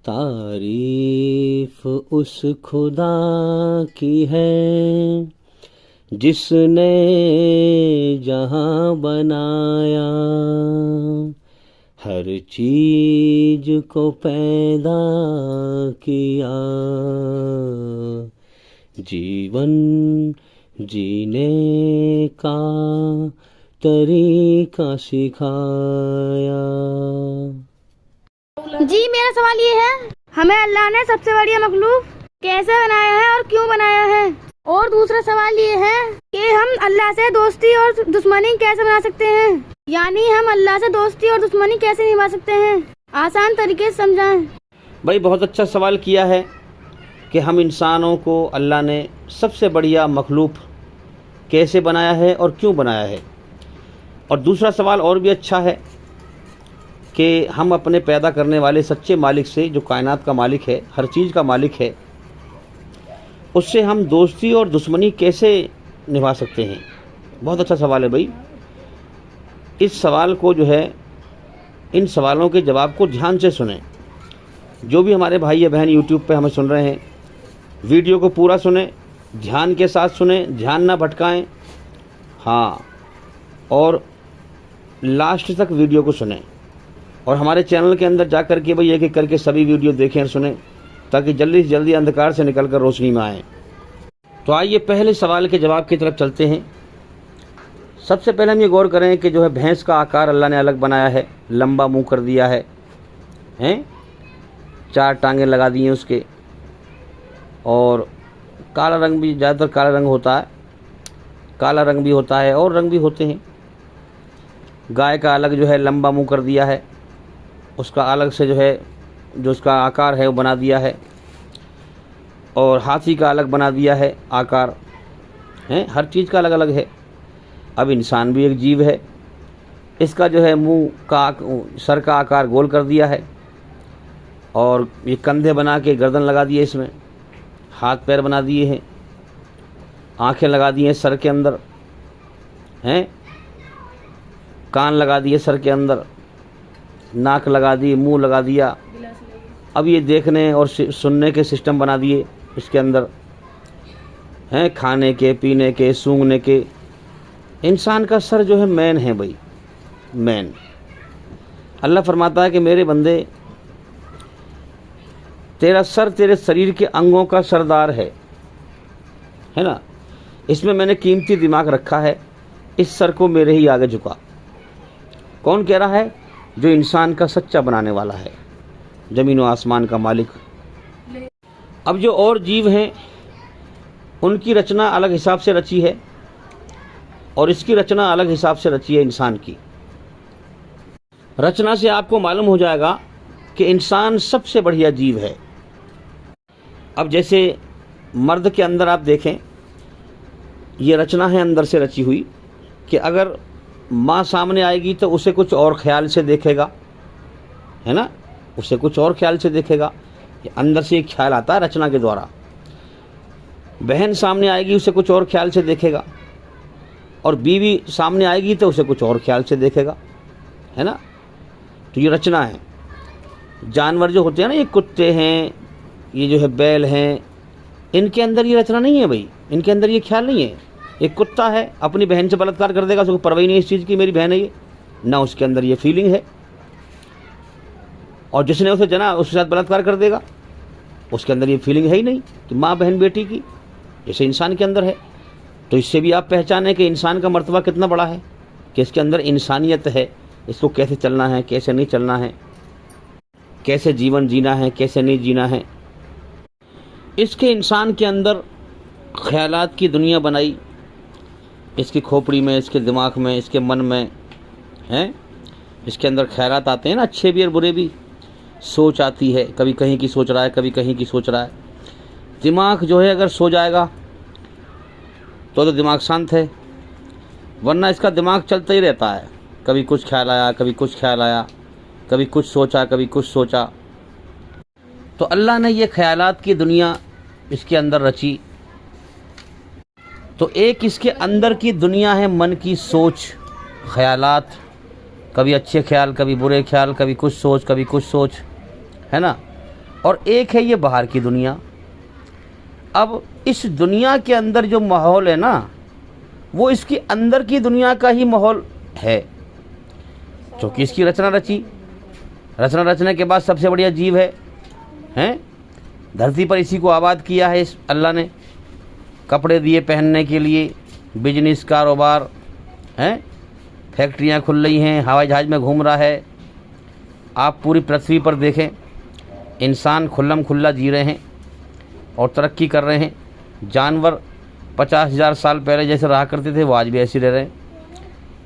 तारीफ उस खुदा की है जिसने जहां बनाया, हर चीज को पैदा किया, जीवन जीने का तरीका सिखाया। जी मेरा सवाल ये है, हमें अल्लाह ने सबसे बढ़िया मखलूक कैसे बनाया है और क्यों बनाया है? और दूसरा सवाल ये है कि हम अल्लाह से दोस्ती और दुश्मनी कैसे बना सकते हैं, यानी हम अल्लाह से दोस्ती और दुश्मनी कैसे निभा सकते हैं? आसान तरीके से समझाएं। भाई बहुत अच्छा सवाल किया है कि हम इंसानों को अल्लाह ने सबसे बढ़िया मखलूक कैसे बनाया है और क्यों बनाया है। और दूसरा सवाल और भी अच्छा है कि हम अपने पैदा करने वाले सच्चे मालिक से, जो कायनात का मालिक है, हर चीज़ का मालिक है, उससे हम दोस्ती और दुश्मनी कैसे निभा सकते हैं। बहुत अच्छा सवाल है भाई। इस सवाल को जो है, इन सवालों के जवाब को ध्यान से सुनें। जो भी हमारे भाई या बहन यूट्यूब पे हमें सुन रहे हैं, वीडियो को पूरा सुने, ध्यान के साथ सुने, ध्यान ना भटकाएं। हाँ, और लास्ट तक वीडियो को सुने। और हमारे चैनल के अंदर जा कर के भाई एक एक करके सभी वीडियो देखें और सुने, ताकि जल्दी से जल्दी अंधकार से निकलकर रोशनी में आएँ। तो आइए पहले सवाल के जवाब की तरफ चलते हैं। सबसे पहले हम ये गौर करें कि जो है भैंस का आकार अल्लाह ने अलग बनाया है, लंबा मुंह कर दिया है, हैं 4 टांगें लगा दी हैं उसके, और काला रंग भी, ज़्यादातर काला रंग होता है, काला रंग भी होता है और रंग भी होते हैं। गाय का अलग जो है लंबा मुंह कर दिया है, उसका अलग से जो है, जो उसका आकार है वो बना दिया है। और हाथी का अलग बना दिया है आकार, हैं, हर चीज़ का अलग अलग है। अब इंसान भी एक जीव है, इसका जो है मुंह का, सर का आकार गोल कर दिया है, और ये कंधे बना के गर्दन लगा दिए, इसमें हाथ पैर बना दिए हैं, आंखें लगा दी हैं सर के अंदर, हैं, कान लगा दिए सर के अंदर, नाक लगा दी, मुंह लगा दिया। अब ये देखने और सुनने के सिस्टम बना दिए इसके अंदर, हैं, खाने के, पीने के, सूंघने के। इंसान का सर जो है मैन है भाई, मैन। अल्लाह फरमाता है कि मेरे बंदे, तेरा सर तेरे शरीर के अंगों का सरदार है ना। इसमें मैंने कीमती दिमाग रखा है, इस सर को मेरे ही आगे झुका। कौन कह रहा है? जो इंसान का सच्चा बनाने वाला है, ज़मीन व आसमान का मालिक। अब जो और जीव हैं उनकी रचना अलग हिसाब से रची है, और इसकी रचना अलग हिसाब से रची है इंसान की। रचना से आपको मालूम हो जाएगा कि इंसान सबसे बढ़िया जीव है। अब जैसे मर्द के अंदर आप देखें, ये रचना है अंदर से रची हुई कि अगर माँ सामने आएगी तो उसे कुछ और ख्याल से देखेगा, है ना, उसे कुछ और ख्याल से देखेगा। ये अंदर से एक ख्याल आता है रचना के द्वारा। बहन सामने आएगी, उसे कुछ और ख्याल से देखेगा, और बीवी सामने आएगी तो उसे कुछ और ख्याल से देखेगा, है ना। तो ये रचना है। जानवर जो होते हैं ना, ये कुत्ते हैं, ये जो है बैल हैं, इनके अंदर ये रचना नहीं है भाई, इनके अंदर ये ख्याल नहीं है। एक कुत्ता है, अपनी बहन से बलात्कार कर देगा, उसको परवाही नहीं इस चीज़ की मेरी बहन है ये, ना उसके अंदर ये फीलिंग है। और जिसने उसे जना उसके साथ बलात्कार कर देगा, उसके अंदर ये फीलिंग है ही नहीं कि माँ बहन बेटी की, जैसे इंसान के अंदर है। तो इससे भी आप पहचानें कि इंसान का मर्तबा कितना बड़ा है, कि इसके अंदर इंसानियत है, इसको कैसे चलना है, कैसे नहीं चलना है, कैसे जीवन जीना है, कैसे नहीं जीना है। इसके इंसान के अंदर ख्यालात की दुनिया बनाई, इसकी खोपड़ी में, इसके दिमाग में, इसके मन में, हैं, इसके अंदर ख्यालात आते हैं ना, अच्छे भी और बुरे भी। सोच आती है, कभी कहीं की सोच रहा है, कभी कहीं की सोच रहा है। दिमाग जो है अगर सो जाएगा तो दिमाग शांत है, वरना इसका दिमाग चलता ही रहता है। कभी कुछ ख्याल आया, कभी कुछ ख्याल आया, कभी कुछ सोचा, कभी कुछ सोचा। तो अल्लाह ने ये ख्यालात की दुनिया इसके अंदर रची। तो एक इसके अंदर की दुनिया है मन की सोच, ख़यालात, कभी अच्छे ख्याल, कभी बुरे ख्याल, कभी कुछ सोच, कभी कुछ सोच, है ना। और एक है ये बाहर की दुनिया। अब इस दुनिया के अंदर जो माहौल है ना, वो इसकी अंदर की दुनिया का ही माहौल है, क्योंकि इसकी रचना रचने के बाद सबसे बढ़िया जीव है, हैं। धरती पर इसी को आबाद किया है इस अल्लाह ने, कपड़े दिए पहनने के लिए, बिजनेस, कारोबार, हैं, फैक्ट्रियां खुल रही हैं, हवाई जहाज़ में घूम रहा है। आप पूरी पृथ्वी पर देखें, इंसान खुल्लम खुल्ला जी रहे हैं और तरक्की कर रहे हैं। जानवर 50,000 साल पहले जैसे रहा करते थे वो आज भी ऐसे रह रहे हैं।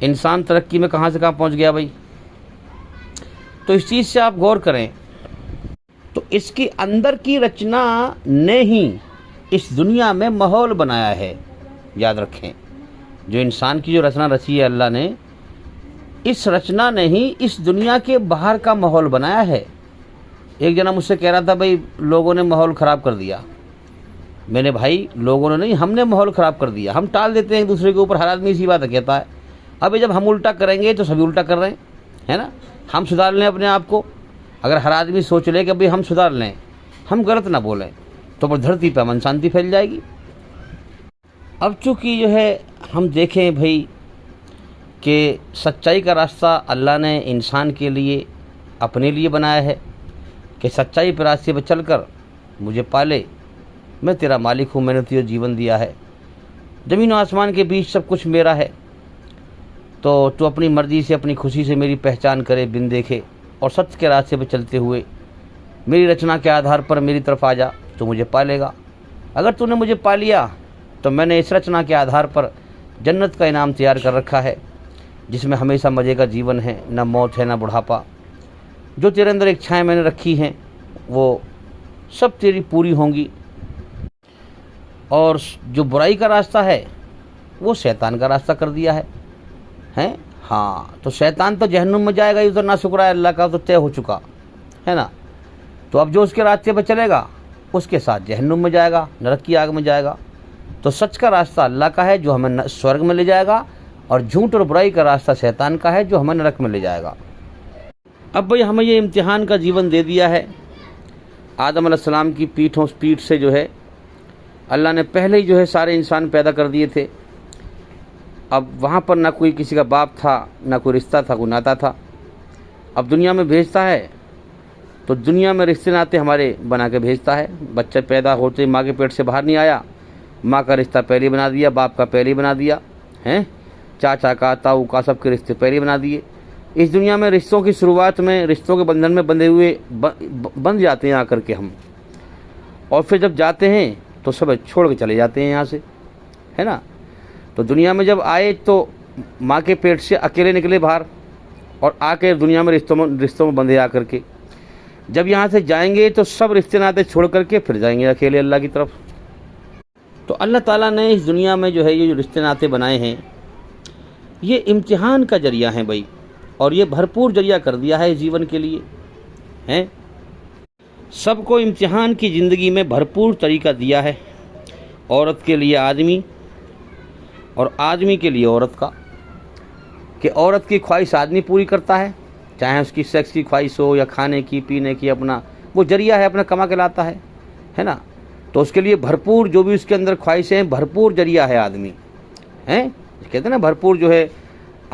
इंसान तरक्की में कहाँ से कहाँ पहुँच गया भाई। तो इस चीज़ से आप गौर करें, तो इसकी अंदर की रचना ने ही इस दुनिया में माहौल बनाया है। याद रखें, जो इंसान की जो रचना रची है अल्लाह ने, इस रचना ने ही इस दुनिया के बाहर का माहौल बनाया है। एक जना मुझसे कह रहा था, भाई लोगों ने माहौल ख़राब कर दिया। मैंने भाई लोगों ने नहीं, हमने माहौल ख़राब कर दिया। हम टाल देते हैं एक दूसरे के ऊपर, हर आदमी इसी बात कहता है। अभी जब हम उल्टा करेंगे तो सभी उल्टा कर रहे हैं, है ना। हम सुधार लें अपने आप को। अगर हर आदमी सोच ले कि भाई हम सुधार लें, हम गलत ना बोलें, तो पर धरती पर अमन शांति फैल जाएगी। अब चूँकि जो है हम देखें भाई कि सच्चाई का रास्ता अल्लाह ने इंसान के लिए, अपने लिए बनाया है कि सच्चाई पर रास्ते पर चलकर मुझे पाले, मैं तेरा मालिक हूँ, मैंने तुझे जीवन दिया है, ज़मीन और आसमान के बीच सब कुछ मेरा है, तो तू अपनी मर्ज़ी से, अपनी खुशी से मेरी पहचान करे बिन देखे, और सत्य के रास्ते पर चलते हुए मेरी रचना के आधार पर मेरी तरफ आ जा, तो मुझे पालेगा। अगर तूने मुझे पा लिया तो मैंने इस रचना के आधार पर जन्नत का इनाम तैयार कर रखा है, जिसमें हमेशा मज़े का जीवन है, ना मौत है ना बुढ़ापा। जो तेरे अंदर इच्छाएँ मैंने रखी हैं वो सब तेरी पूरी होंगी। और जो बुराई का रास्ता है वो शैतान का रास्ता कर दिया है, हैं। हाँ, तो शैतान तो जहन्नुम में जाएगा ही, उधर ना शुक्र है अल्लाह का, तो तय हो चुका है ना। तो अब जो उसके रास्ते पर चलेगा उसके साथ जहन्नुम में जाएगा, नरक की आग में जाएगा। तो सच का रास्ता अल्लाह का है जो हमें स्वर्ग में ले जाएगा, और झूठ और बुराई का रास्ता शैतान का है जो हमें नरक में ले जाएगा। अब भाई हमें ये इम्तिहान का जीवन दे दिया है। आदम अलैहिस्सलाम की पीठ से जो है अल्लाह ने पहले ही जो है सारे इंसान पैदा कर दिए थे। अब वहाँ पर ना कोई किसी का बाप था, ना कोई रिश्ता था, कोई नाता था। अब दुनिया में भेजता है तो दुनिया में रिश्ते नाते हमारे बना के भेजता है। बच्चा पैदा होते माँ के पेट से बाहर नहीं आया, माँ का रिश्ता पहले बना दिया, बाप का पहले बना दिया, हैं, चाचा का, ताऊ का, सबके रिश्ते पहले बना दिए। इस दुनिया में रिश्तों की शुरुआत में, रिश्तों के बंधन में बंधे हुए बंध जाते हैं आकर के हम, और फिर जब जाते हैं तो सब छोड़ के चले जाते हैं यहाँ से, है ना। तो दुनिया में जब आए तो माँ के पेट से अकेले निकले बाहर, और आके दुनिया में रिश्तों में बंधे आकर के जब यहाँ से जाएंगे तो सब रिश्ते नाते छोड़ करके फिर जाएंगे अकेले अल्लाह की तरफ। तो अल्लाह ताला ने इस दुनिया में जो है ये जो रिश्ते नाते बनाए हैं, ये इम्तिहान का जरिया है भाई, और ये भरपूर जरिया कर दिया है जीवन के लिए, हैं। सबको इम्तिहान की ज़िंदगी में भरपूर तरीका दिया है, औरत के लिए आदमी और आदमी के लिए औरत का, कि औरत की ख्वाहिश आदमी पूरी करता है, चाहे उसकी सेक्स की ख्वाहिश हो या खाने की, पीने की, अपना वो जरिया है, अपना कमा के लाता है ना। तो उसके लिए भरपूर जो भी उसके अंदर ख्वाहिशें हैं, भरपूर जरिया है आदमी, हैं। कहते हैं ना भरपूर जो है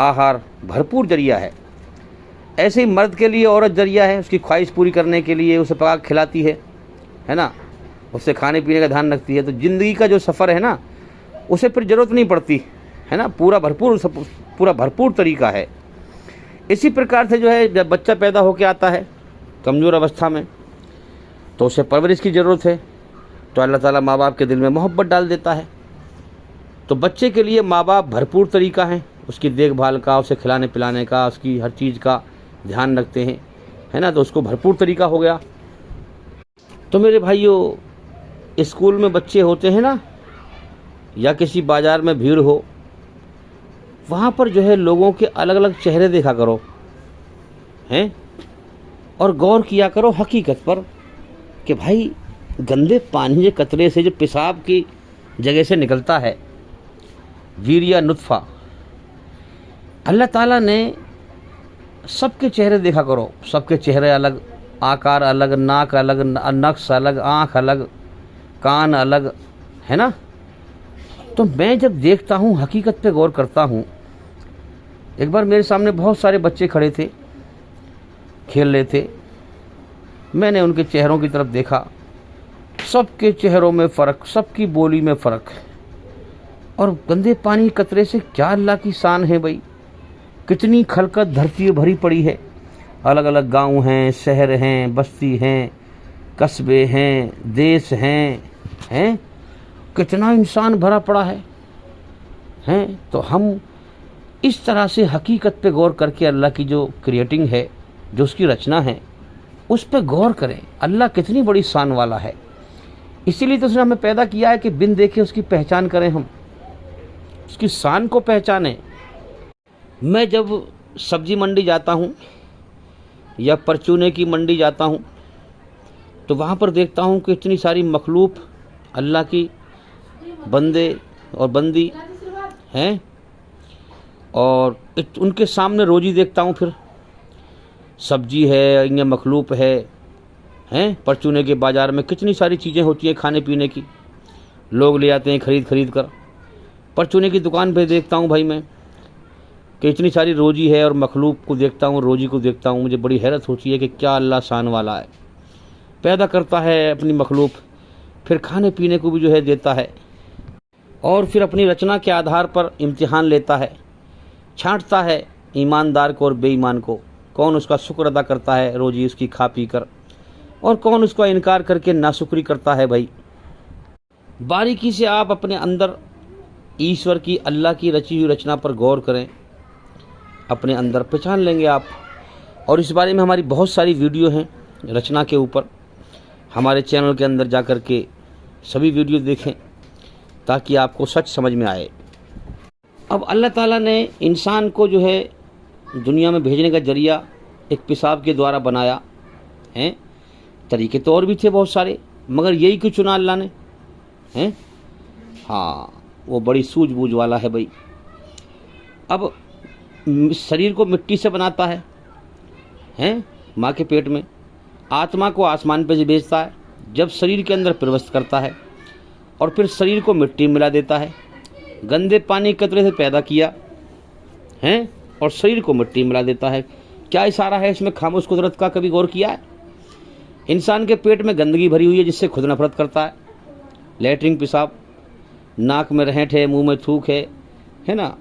आहार, भरपूर जरिया है। ऐसे ही मर्द के लिए औरत जरिया है, उसकी ख्वाहिश पूरी करने के लिए उसे पका खिलाती है ना, उससे खाने पीने का ध्यान रखती है। तो ज़िंदगी का जो सफ़र है ना, उसे फिर ज़रूरत नहीं पड़ती, है ना, पूरा भरपूर तरीका है। इसी प्रकार से जो है जब बच्चा पैदा होकर आता है कमज़ोर अवस्था में, तो उसे परवरिश की ज़रूरत है, तो अल्लाह ताला माँ बाप के दिल में मोहब्बत डाल देता है। तो बच्चे के लिए माँ बाप भरपूर तरीका है, उसकी देखभाल का, उसे खिलाने पिलाने का, उसकी हर चीज़ का ध्यान रखते हैं, है ना। तो उसको भरपूर तरीका हो गया। तो मेरे भाइयों, स्कूल में बच्चे होते हैं ना, या किसी बाज़ार में भीड़ हो, वहाँ पर जो है लोगों के अलग अलग चेहरे देखा करो, हैं, और गौर किया करो हकीकत पर कि भाई गंदे पानी के कतरे से जो पेशाब की जगह से निकलता है वीर्य नुत्फ़ा, अल्लाह ताला ने सबके चेहरे देखा करो, सबके चेहरे अलग, आकार अलग, नाक अलग, नक्श अलग, आँख अलग, कान अलग, है ना। तो मैं जब देखता हूँ, हकीकत पे गौर करता हूँ, एक बार मेरे सामने बहुत सारे बच्चे खड़े थे, खेल रहे थे। मैंने उनके चेहरों की तरफ देखा, सबके चेहरों में फ़र्क, सबकी बोली में फ़र्क। और गंदे पानी कतरे से क्या अल्लाह की शान है भाई। कितनी खलकत धरती भरी पड़ी है, अलग अलग गांव हैं, शहर हैं, बस्ती हैं, कस्बे हैं, देश हैं, कितना इंसान भरा पड़ा है। तो हम इस तरह से हकीकत पे गौर करके अल्लाह की जो क्रिएटिंग है, जो उसकी रचना है, उस पे गौर करें। अल्लाह कितनी बड़ी शान वाला है। इसीलिए तो उसने हमें पैदा किया है कि बिन देखे उसकी पहचान करें, हम उसकी शान को पहचानें। मैं जब सब्जी मंडी जाता हूँ या परचूने की मंडी जाता हूँ, तो वहाँ पर देखता हूँ कि इतनी सारी मखलूक अल्लाह की बंदे और बंदी हैं, और उनके सामने रोज़ी देखता हूँ। फिर सब्जी है, इनमें मखलूक हैं। परचूने के बाज़ार में कितनी सारी चीज़ें होती हैं खाने पीने की, लोग ले आते हैं खरीद कर। परचूने की दुकान पे देखता हूँ भाई मैं कि इतनी सारी रोज़ी है, और मखलूक को देखता हूँ, रोज़ी को देखता हूँ। मुझे बड़ी हैरत होती है कि क्या अल्लाह शान वाला है, पैदा करता है अपनी मखलूक, फिर खाने पीने को भी जो है देता है, और फिर अपनी रचना के आधार पर इम्तिहान लेता है, छांटता है ईमानदार को और बेईमान को। कौन उसका शुक्र अदा करता है रोज़ी उसकी खा पी कर, और कौन उसका इनकार करके नाशुक्री करता है। भाई बारीकी से आप अपने अंदर ईश्वर की, अल्लाह की रची हुई रचना पर गौर करें, अपने अंदर पहचान लेंगे आप। और इस बारे में हमारी बहुत सारी वीडियो हैं रचना के ऊपर, हमारे चैनल के अंदर जा कर के सभी वीडियो देखें ताकि आपको सच समझ में आए। अब अल्लाह ताला ने इंसान को जो है दुनिया में भेजने का जरिया एक पेशाब के द्वारा बनाया है। तरीके तो और भी थे बहुत सारे, मगर यही क्यों चुना अल्लाह ने हैं। हाँ, वो बड़ी सूझबूझ वाला है भाई। अब शरीर को मिट्टी से बनाता है माँ के पेट में, आत्मा को आसमान पे से भेजता है, जब शरीर के अंदर प्रवेश करता है, और फिर शरीर को मिट्टी में मिला देता है। गंदे पानी कतरे से पैदा किया है और शरीर को मिट्टी में मिला देता है। क्या इशारा है इसमें खामोश कुदरत का, कभी गौर किया है? इंसान के पेट में गंदगी भरी हुई है जिससे खुद नफरत करता है, लेटरिन पेशाब, नाक में रहेंठ है, मुंह में थूक है ना,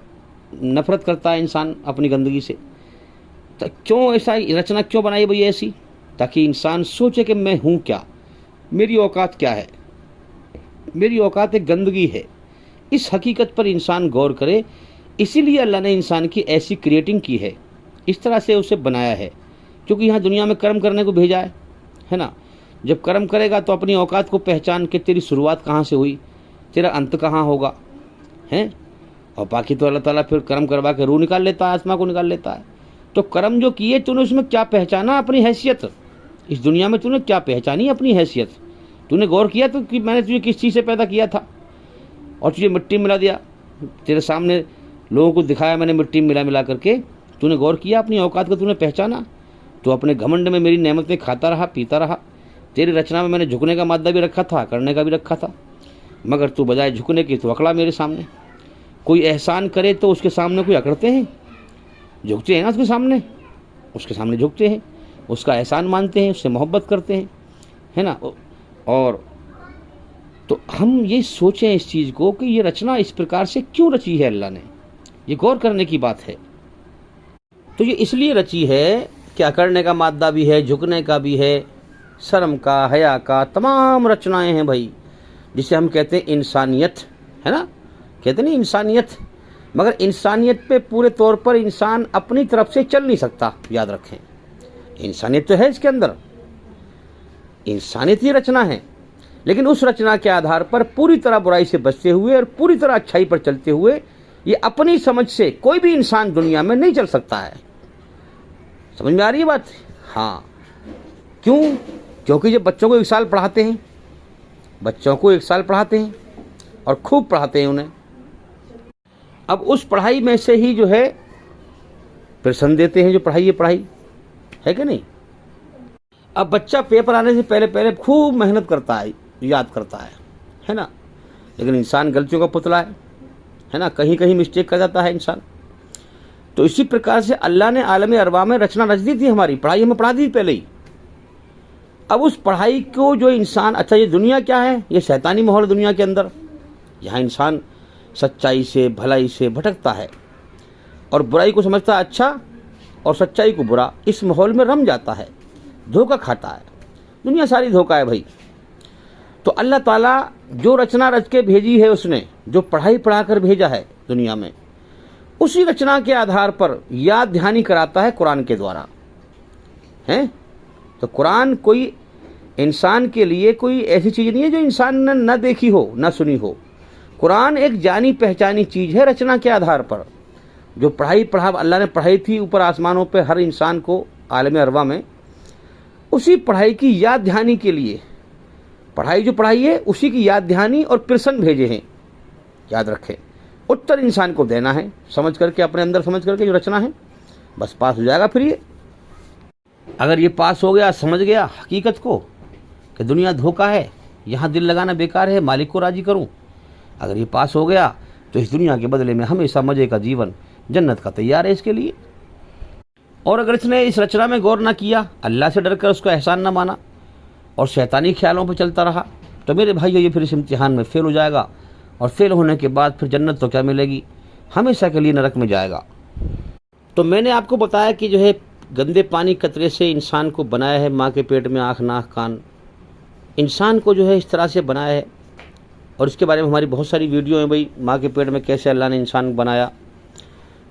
नफरत करता है इंसान अपनी गंदगी से। तो क्यों ऐसा रचना क्यों बनाई भई ऐसी? ताकि इंसान सोचे कि मैं हूँ क्या, मेरी औकात क्या है, मेरी औकात एक गंदगी है। इस हकीकत पर इंसान गौर करे। इसीलिए अल्लाह ने इंसान की ऐसी क्रिएटिंग की है, इस तरह से उसे बनाया है, क्योंकि यहाँ दुनिया में कर्म करने को भेजा है ना। जब कर्म करेगा तो अपनी औकात को पहचान के तेरी शुरुआत कहाँ से हुई, तेरा अंत कहाँ होगा हैं। और बाकी तो अल्लाह ताला फिर कर्म करवा के रूह निकाल लेता है, आत्मा को निकाल लेता है। तो कर्म जो किए तूने उसमें क्या पहचाना अपनी हैसियत, इस दुनिया में तूने क्या पहचानी अपनी हैसियत? तूने गौर किया तो कि मैंने तुझे किस चीज़ से पैदा किया था और तुझे मिट्टी मिला दिया, तेरे सामने लोगों को दिखाया मैंने मिट्टी मिला करके। तूने गौर किया अपनी औकात को, तूने पहचाना? तो अपने घमंड में मेरी नेमतें खाता रहा, पीता रहा। तेरी रचना में मैंने झुकने का मादा भी रखा था, करने का भी रखा था, मगर तू बजाय झुकने की तो अकड़ा मेरे सामने। कोई एहसान करे तो उसके सामने कोई अकड़ते हैं, झुकते हैं ना उसके सामने झुकते हैं, उसका एहसान मानते हैं, उससे मोहब्बत करते हैं, है ना। और तो हम ये सोचें इस चीज़ को कि ये रचना इस प्रकार से क्यों रची है अल्लाह ने, ये गौर करने की बात है। तो ये इसलिए रची है कि अकड़ने का मादा भी है, झुकने का भी है, शर्म का, हया का, तमाम रचनाएं हैं भाई, जिसे हम कहते हैं इंसानियत, है ना, कहते नहीं इंसानियत। मगर इंसानियत पे पूरे तौर पर इंसान अपनी तरफ से चल नहीं सकता, याद रखें। इंसानियत तो है इसके अंदर, इंसानियत ही रचना है, लेकिन उस रचना के आधार पर पूरी तरह बुराई से बचते हुए और पूरी तरह अच्छाई पर चलते हुए ये अपनी समझ से कोई भी इंसान दुनिया में नहीं चल सकता है। समझ में आ रही है बात? हाँ। क्यों? क्योंकि जब बच्चों को 1 साल पढ़ाते हैं, बच्चों को 1 साल पढ़ाते हैं और खूब पढ़ाते हैं उन्हें, अब उस पढ़ाई में से ही जो है प्रश्न देते हैं जो पढ़ाई है, पढ़ाई है कि नहीं। अब बच्चा पेपर आने से पहले पहले खूब मेहनत करता है, याद करता है ना, लेकिन इंसान गलतियों का पुतला है ना, कहीं कहीं मिस्टेक कर जाता है इंसान। तो इसी प्रकार से अल्लाह ने आलम अरवा में रचना रच दी थी, हमारी पढ़ाई हमें पढ़ा दी थी पहले ही। अब उस पढ़ाई को जो इंसान, अच्छा ये दुनिया क्या है, ये शैतानी माहौल दुनिया के अंदर, यहाँ इंसान सच्चाई से भलाई से भटकता है और बुराई को समझता है अच्छा और सच्चाई को बुरा, इस माहौल में रम जाता है, धोखा खाता है। दुनिया सारी धोखा है भाई। तो अल्लाह ताला जो रचना रच के भेजी है, उसने जो पढ़ाई पढ़ा कर भेजा है दुनिया में, उसी रचना के आधार पर याद दहानी कराता है कुरान के द्वारा हैं। तो कुरान कोई इंसान के लिए कोई ऐसी चीज़ नहीं है जो इंसान ने न देखी हो न सुनी हो। कुरान एक जानी पहचानी चीज़ है रचना के आधार पर। जो पढ़ाई पढ़ा अल्लाह ने पढ़ाई थी ऊपर आसमानों पे हर इंसान को आलम अरवा में, उसी पढ़ाई की याद दहानी के लिए, पढ़ाई जो पढ़ाई है उसी की याद दहानी और प्रश्न भेजे हैं। याद रखें, उत्तर इंसान को देना है समझ करके, अपने अंदर समझ करके जो रचना है, बस पास हो जाएगा। फिर ये अगर ये पास हो गया, समझ गया हकीकत को कि दुनिया धोखा है, यहाँ दिल लगाना बेकार है, मालिक को राज़ी करूँ, अगर ये पास हो गया तो इस दुनिया के बदले में हमेशा मज़े का जीवन, जन्नत का तैयार है इसके लिए। और अगर इसने इस रचना में गौर ना किया, अल्लाह से डर कर उसका एहसान ना माना और शैतानी ख्यालों पर चलता रहा, तो मेरे भाइयों ये फिर इस इम्तिहान में फ़ेल हो जाएगा। और फेल होने के बाद फिर जन्नत तो क्या मिलेगी, हमेशा के लिए नरक में जाएगा। तो मैंने आपको बताया कि जो है गंदे पानी कतरे से इंसान को बनाया है, माँ के पेट में आँख नाक कान, इंसान को जो है इस तरह से बनाया है। और इसके बारे में हमारी बहुत सारी वीडियो हैं भाई, माँ के पेट में कैसे अल्लाह ने इंसान बनाया,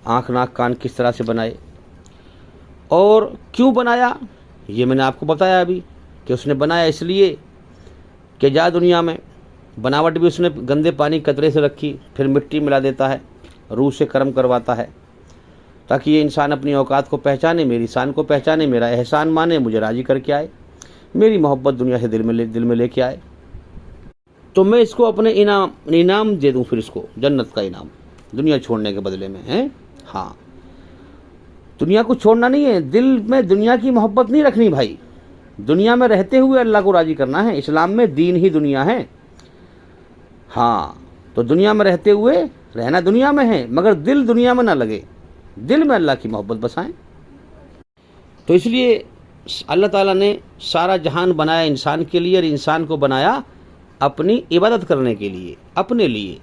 आँख नाक कान किस तरह से बनाए और क्यों बनाया, ये मैंने आपको बताया अभी कि उसने बनाया इसलिए कि जा दुनिया में बनावट भी उसने गंदे पानी कतरे से रखी, फिर मिट्टी मिला देता है, रूह से कर्म करवाता है, ताकि ये इंसान अपनी औकात को पहचाने, मेरी शान को पहचाने, मेरा एहसान माने, मुझे राज़ी करके आए, मेरी मोहब्बत दुनिया से दिल में लेके आए। तो मैं इसको अपने इनाम दे दूँ, फिर इसको जन्नत का इनाम दुनिया छोड़ने के बदले में है। हाँ, दुनिया को छोड़ना नहीं है, दिल में दुनिया की मोहब्बत नहीं रखनी भाई, दुनिया में रहते हुए अल्लाह को राज़ी करना है। इस्लाम में दीन ही दुनिया है। हाँ, तो दुनिया में रहते हुए रहना दुनिया में है, मगर दिल दुनिया में ना लगे, दिल में अल्लाह की मोहब्बत बसाएं। तो इसलिए अल्लाह ताला ने सारा जहान बनाया इंसान के लिए और इंसान को बनाया अपनी इबादत करने के लिए, अपने लिए।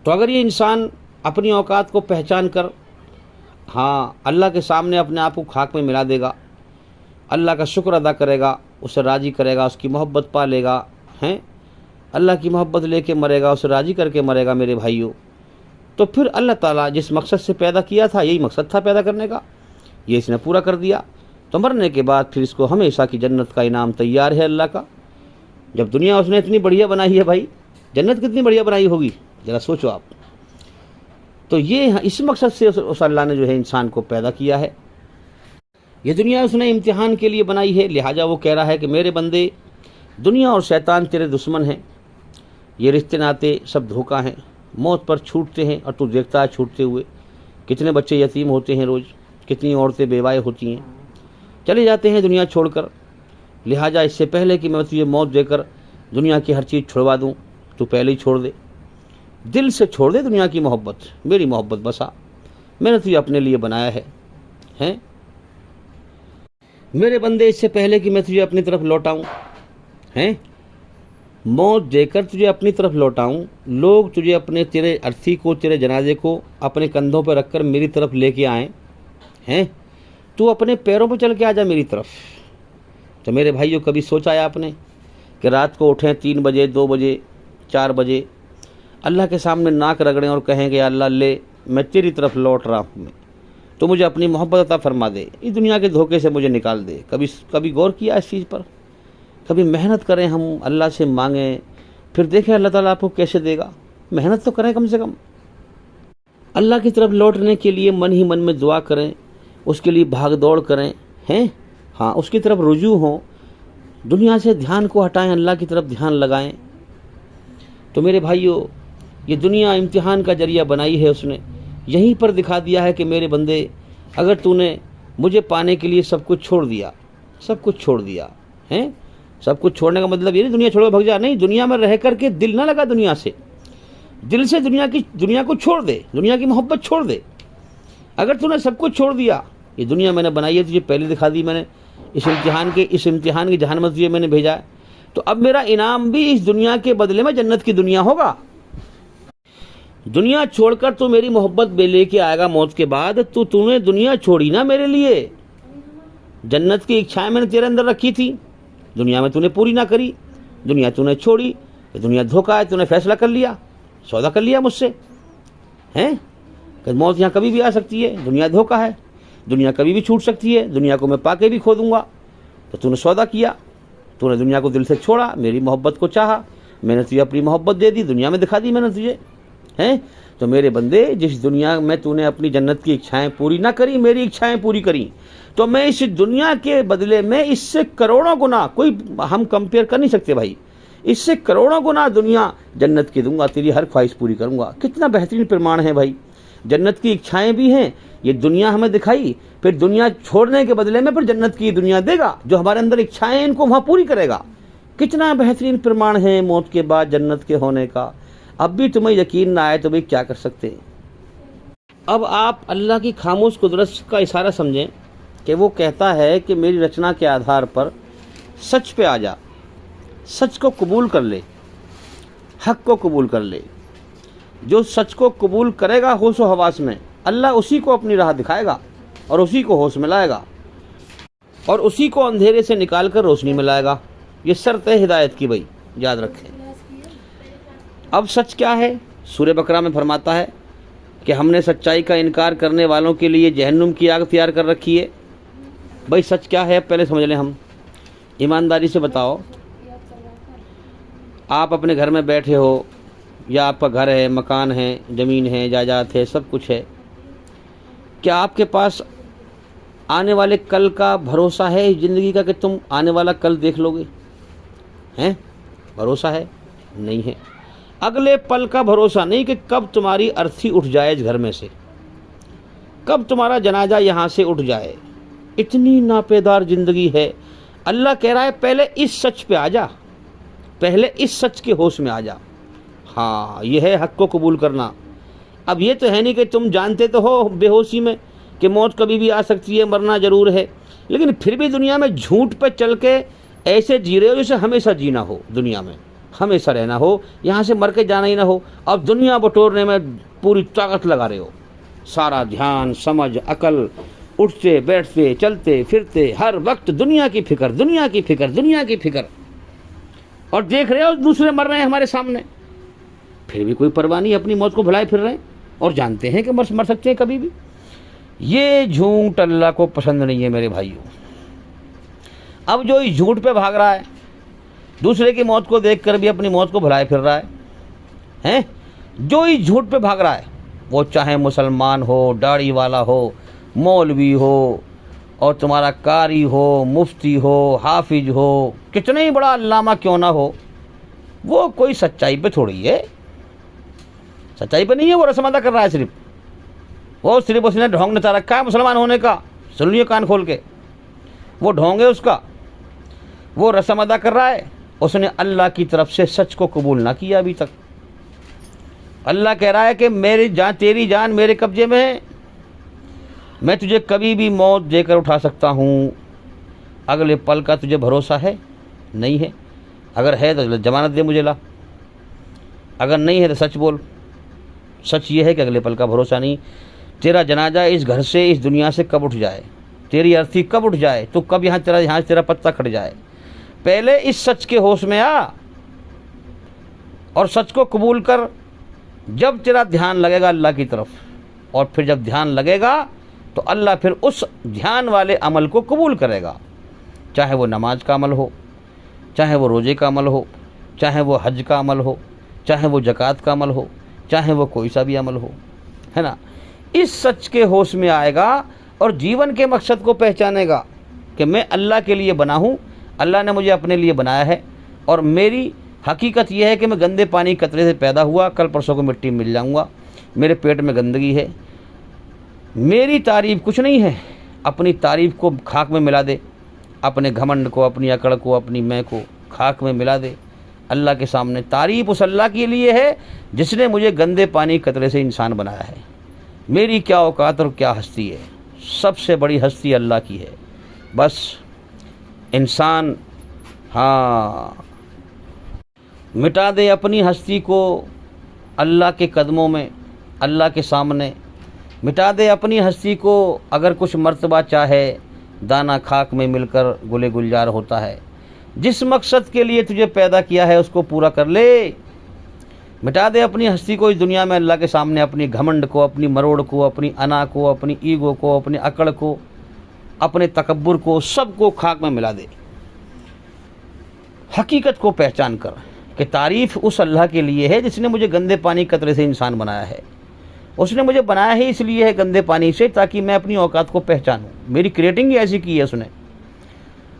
तो अगर ये इंसान अपनी औकात को पहचान कर हाँ अल्लाह के सामने अपने आप को खाक में मिला देगा, अल्लाह का शुक्र अदा करेगा, उसे राज़ी करेगा, उसकी मोहब्बत पा लेगा, हैं अल्लाह की मोहब्बत लेके मरेगा, उसे राज़ी करके मरेगा मेरे भाइयों, तो फिर अल्लाह ताला जिस मकसद से पैदा किया था, यही मकसद था पैदा करने का, ये इसने पूरा कर दिया। तो मरने के बाद फिर इसको हमेशा की जन्नत का इनाम तैयार है अल्लाह का। जब दुनिया उसने इतनी बढ़िया बनाई है भाई, जन्नत कितनी बढ़िया बनाई होगी, ज़रा सोचो आप। तो ये इस मकसद से उस अल्लाह ने जो है इंसान को पैदा किया है। ये दुनिया उसने इम्तिहान के लिए बनाई है, लिहाजा वो कह रहा है कि मेरे बंदे, दुनिया और शैतान तेरे दुश्मन हैं, ये रिश्ते नाते सब धोखा हैं, मौत पर छूटते हैं और तू देखता है छूटते हुए। कितने बच्चे यतीम होते हैं रोज़, कितनी औरतें बेवाएँ होती हैं, चले जाते हैं दुनिया छोड़कर। लिहाजा इससे पहले कि मैं तुझे मौत देकर दुनिया की हर चीज़ छुड़वा दूँ, तू पहले ही छोड़ दे, दिल से छोड़ दे दुनिया की मोहब्बत, मेरी मोहब्बत बसा, मैंने तुझे अपने लिए बनाया है, हैं मेरे बंदे। इससे पहले कि मैं तुझे अपनी तरफ लौटाऊं, हैं मौत देकर तुझे अपनी तरफ लौटाऊं, लोग तुझे अपने तेरे अर्थी को, तेरे जनाजे को अपने कंधों पर रखकर मेरी तरफ लेके आएँ, हैं तू अपने पैरों पर चल के आ जा मेरी तरफ। तो मेरे भाइयों, कभी सोचा है आपने कि रात को उठें 3 बजे, 2 बजे, 4 बजे, अल्लाह के सामने नाक रगड़ें और कहें कि अल्लाह ले, मैं तेरी तरफ लौट रहा हूँ, तो मुझे अपनी मोहब्बत अता फरमा दे, इस दुनिया के धोखे से मुझे निकाल दे। कभी गौर किया इस चीज़ पर? कभी मेहनत करें हम, अल्लाह से मांगें, फिर देखें अल्लाह ताला आपको कैसे देगा। मेहनत तो करें कम से कम, अल्लाह की तरफ लौटने के लिए मन ही मन में दुआ करें, उसके लिए भाग दौड़ करें, हैं हाँ उसकी तरफ रुजू हों, दुनिया से ध्यान को हटाएं, अल्लाह की तरफ ध्यान लगाएं। तो मेरे भाइयों, ये दुनिया इम्तिहान का जरिया बनाई है उसने, यहीं पर दिखा दिया है कि मेरे बंदे, अगर तूने मुझे पाने के लिए सब कुछ छोड़ दिया, सब कुछ छोड़ दिया हैं, सब कुछ छोड़ने का मतलब ये नहीं दुनिया छोड़ भग जा, नहीं, दुनिया में रह करके दिल ना लगा दुनिया से, दिल से दुनिया को छोड़ दे, दुनिया की मोहब्बत छोड़ दे। अगर तूने सब कुछ छोड़ दिया, ये दुनिया मैंने बनाई है, तुझे पहले दिखा दी मैंने, इस इम्तिहान की जहान में तुझे मैंने भेजा है, तो अब मेरा इनाम भी इस दुनिया के बदले में जन्नत की दुनिया होगा। दुनिया छोड़कर तू मेरी मोहब्बत लेके आएगा मौत के बाद, तूने दुनिया छोड़ी ना मेरे लिए, जन्नत की इच्छाएं मैंने तेरे अंदर रखी थी, दुनिया में तूने पूरी ना करी, दुनिया तूने छोड़ी, दुनिया धोखा है, तूने फैसला कर लिया, सौदा कर लिया मुझसे हैं कि मौत यहाँ कभी भी आ सकती है, दुनिया धोखा है, दुनिया कभी भी छूट सकती है, दुनिया को मैं पाके भी खो दूंगा। तो तूने सौदा किया, तूने दुनिया को दिल से छोड़ा, मेरी मोहब्बत को चाहा, मैंने तुझे अपनी मोहब्बत दे दी, दुनिया में दिखा दी मैंने तुझे हैं। तो मेरे बंदे, जिस दुनिया में तूने अपनी जन्नत की इच्छाएं पूरी ना करी, मेरी इच्छाएं पूरी करी, तो मैं इस दुनिया के बदले में इससे करोड़ों गुना, कोई हम कंपेयर कर नहीं सकते भाई, इससे करोड़ों गुना दुनिया जन्नत की दूंगा, तेरी हर ख्वाहिश पूरी करूंगा। कितना बेहतरीन प्रमाण है भाई, जन्नत की इच्छाएं भी हैं, ये दुनिया हमें दिखाई, फिर दुनिया छोड़ने के बदले में फिर जन्नत की दुनिया देगा, जो हमारे अंदर इच्छाएं इनको वहाँ पूरी करेगा। कितना बेहतरीन प्रमाण है मौत के बाद जन्नत के होने का। अब भी तुम्हें यकीन ना आए तो भाई क्या कर सकते हैं। अब आप अल्लाह की खामोश कुदरत का इशारा समझें कि वो कहता है कि मेरी रचना के आधार पर सच पे आ जा, सच को कबूल कर ले, हक को कबूल कर ले। जो सच को कबूल करेगा होश व हवास में, अल्लाह उसी को अपनी राह दिखाएगा और उसी को होश में लाएगा और उसी को अंधेरे से निकाल कर रोशनी में लाएगा। ये शर्त है हिदायत की भाई, याद रखें। अब सच क्या है? सूरह बकरा में फरमाता है कि हमने सच्चाई का इनकार करने वालों के लिए जहन्नुम की आग तैयार कर रखी है। भाई सच क्या है पहले समझ लें हम, ईमानदारी से बताओ। आप अपने घर में बैठे हो या आपका घर है, मकान है, ज़मीन है, जायदाद है, सब कुछ है, क्या आपके पास आने वाले कल का भरोसा है इस ज़िंदगी का कि तुम आने वाला कल देख लोगे? हैं? भरोसा है? नहीं है। अगले पल का भरोसा नहीं कि कब तुम्हारी अर्थी उठ जाए इस घर में से, कब तुम्हारा जनाजा यहाँ से उठ जाए। इतनी नापेदार ज़िंदगी है। अल्लाह कह रहा है पहले इस सच पे आ जा, पहले इस सच के होश में आ जा। हाँ, ये है हक को कबूल करना। अब ये तो है नहीं कि तुम जानते तो हो बेहोशी में कि मौत कभी भी आ सकती है, मरना ज़रूर है, लेकिन फिर भी दुनिया में झूठ पे चल के ऐसे जी रहे हो जैसे हमेशा जीना हो, दुनिया में हमेशा रहना हो, यहाँ से मर के जाना ही ना हो। अब दुनिया बटोरने में पूरी ताकत लगा रहे हो, सारा ध्यान, समझ, अकल, उठते बैठते चलते फिरते हर वक्त दुनिया की फिक्र, दुनिया की फिक्र, दुनिया की फिक्र। और देख रहे हो दूसरे मर रहे हैं हमारे सामने, फिर भी कोई परवाह नहीं, अपनी मौत को भुलाए फिर रहे हैं और जानते हैं कि मर सकते हैं कभी भी। ये झूठ अल्लाह को पसंद नहीं है मेरे भाइयों। अब जो इस झूठ पे भाग रहा है, दूसरे की मौत को देखकर भी अपनी मौत को भुलाए फिर रहा है, हैं? जो इस झूठ पे भाग रहा है, वो चाहे मुसलमान हो, दाढ़ी वाला हो, मौलवी हो, और तुम्हारा कारी हो, मुफ्ती हो, हाफिज हो, कितने ही बड़ा अल्लामा क्यों ना हो, वो कोई सच्चाई पे थोड़ी है, सच्चाई पे नहीं है। वो रस्म अदा कर रहा है सिर्फ उसने ढोंग नचा रखा है मुसलमान होने का। सुनिए कान खोल के, वो ढोंग है उसका, वो रस्म अदा कर रहा है, उसने अल्लाह की तरफ से सच को कबूल ना किया अभी तक। अल्लाह कह रहा है कि मेरी जान, तेरी जान मेरे कब्जे में है, मैं तुझे कभी भी मौत देकर उठा सकता हूँ। अगले पल का तुझे भरोसा है? नहीं है। अगर है तो जमानत दे मुझे ला, अगर नहीं है तो सच बोल। सच ये है कि अगले पल का भरोसा नहीं। तेरा जनाजा इस घर से, इस दुनिया से कब उठ जाए, तेरी अर्थी कब उठ जाए, तो कब यहाँ से तेरा पत्ता कट जाए। पहले इस सच के होश में आ और सच को कबूल कर। जब तेरा ध्यान लगेगा अल्लाह की तरफ, और फिर जब ध्यान लगेगा तो अल्लाह फिर उस ध्यान वाले अमल को कबूल करेगा, चाहे वो नमाज का अमल हो, चाहे वो रोज़े का अमल हो, चाहे वो हज का अमल हो, चाहे वो ज़कात का अमल हो, चाहे वो कोई सा भी अमल हो, है ना। इस सच के होश में आएगा और जीवन के मकसद को पहचानेगा कि मैं अल्लाह के लिए बना हूँ, अल्लाह ने मुझे अपने लिए बनाया है, और मेरी हकीकत यह है कि मैं गंदे पानी कतरे से पैदा हुआ, कल परसों को मिट्टी में मिल जाऊँगा, मेरे पेट में गंदगी है, मेरी तारीफ़ कुछ नहीं है, अपनी तारीफ़ को खाक में मिला दे, अपने घमंड को, अपनी अकड़ को, अपनी मैं को खाक में मिला दे अल्लाह के सामने। तारीफ़ उस अल्लाह के लिए है जिसने मुझे गंदे पानी कतरे से इंसान बनाया है। मेरी क्या औकात और क्या हस्ती है, सबसे बड़ी हस्ती अल्लाह की है। बस इंसान मिटा दे अपनी हस्ती को अल्लाह के कदमों में, अल्लाह के सामने मिटा दे अपनी हस्ती को। अगर कुछ मर्तबा चाहे दाना खाक में मिलकर गुले गुलजार होता है। जिस मकसद के लिए तुझे पैदा किया है उसको पूरा कर ले। मिटा दे अपनी हस्ती को इस दुनिया में अल्लाह के सामने, अपनी घमंड को, अपनी मरोड़ को, अपनी अना को, अपनी ईगो को, अपनी अकड़ को, अपने तकब्बुर को, सबको खाक में मिला दे। हकीकत को पहचान कर कि तारीफ़ उस अल्लाह के लिए है जिसने मुझे गंदे पानी कतरे से इंसान बनाया है। उसने मुझे बनाया ही इसलिए है गंदे पानी से, ताकि मैं अपनी औकात को पहचानूं। मेरी क्रिएटिंग ही ऐसी की है उसने,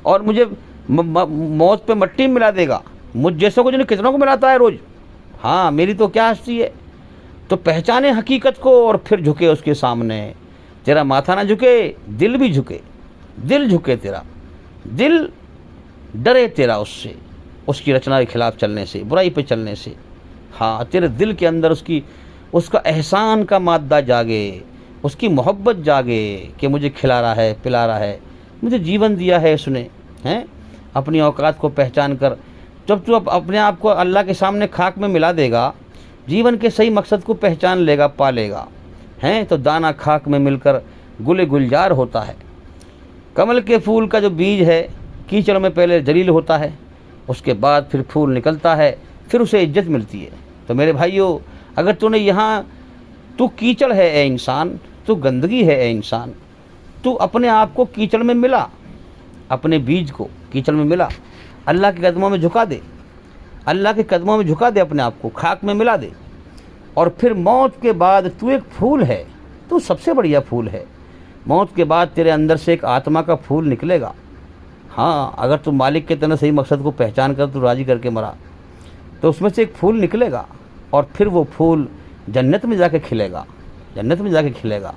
और मुझे मौत पे मट्टी मिला देगा। मुझ जैसे को जिन्हें कितनों को मिलाता है रोज़। हाँ, मेरी तो क्या हस्ती है। तो पहचाने हकीकत को और फिर झुके उसके सामने। तेरा माथा ना झुके, दिल भी झुके। दिल झुके तेरा, दिल डरे तेरा उससे, उसकी रचना के खिलाफ चलने से, बुराई पे चलने से। हाँ, तेरे दिल के अंदर उसका एहसान का मादा जागे, उसकी मोहब्बत जागे कि मुझे खिला रहा है, पिला रहा है, मुझे जीवन दिया है उसने, हैं। अपनी औकात को पहचान कर जब तू अपने आप को अल्लाह के सामने खाक में मिला देगा, जीवन के सही मकसद को पहचान लेगा, पा लेगा, हैं, तो दाना खाक में मिलकर गुले गुलजार होता है। कमल के फूल का जो बीज है कीचड़ में पहले जलील होता है, उसके बाद फिर फूल निकलता है, फिर उसे इज्जत मिलती है। तो मेरे भाइयों, अगर तूने यहाँ, तू कीचड़ है ए इंसान, तू गंदगी है ए इंसान, तू अपने आप को कीचड़ में मिला, अपने बीज को कीचड़ में मिला, अल्लाह के कदमों में झुका दे, अल्लाह के कदमों में झुका दे, अपने आप को खाक में मिला दे। और फिर मौत के बाद तू एक फूल है, तू सबसे बढ़िया फूल है। मौत के बाद तेरे अंदर से एक आत्मा का फूल निकलेगा। हाँ, अगर तू मालिक के तने सही मकसद को पहचान कर तू राज़ी करके मरा, तो उसमें से एक फूल निकलेगा, और फिर वो फूल जन्नत में जाके खिलेगा, जन्नत में जाके खिलेगा,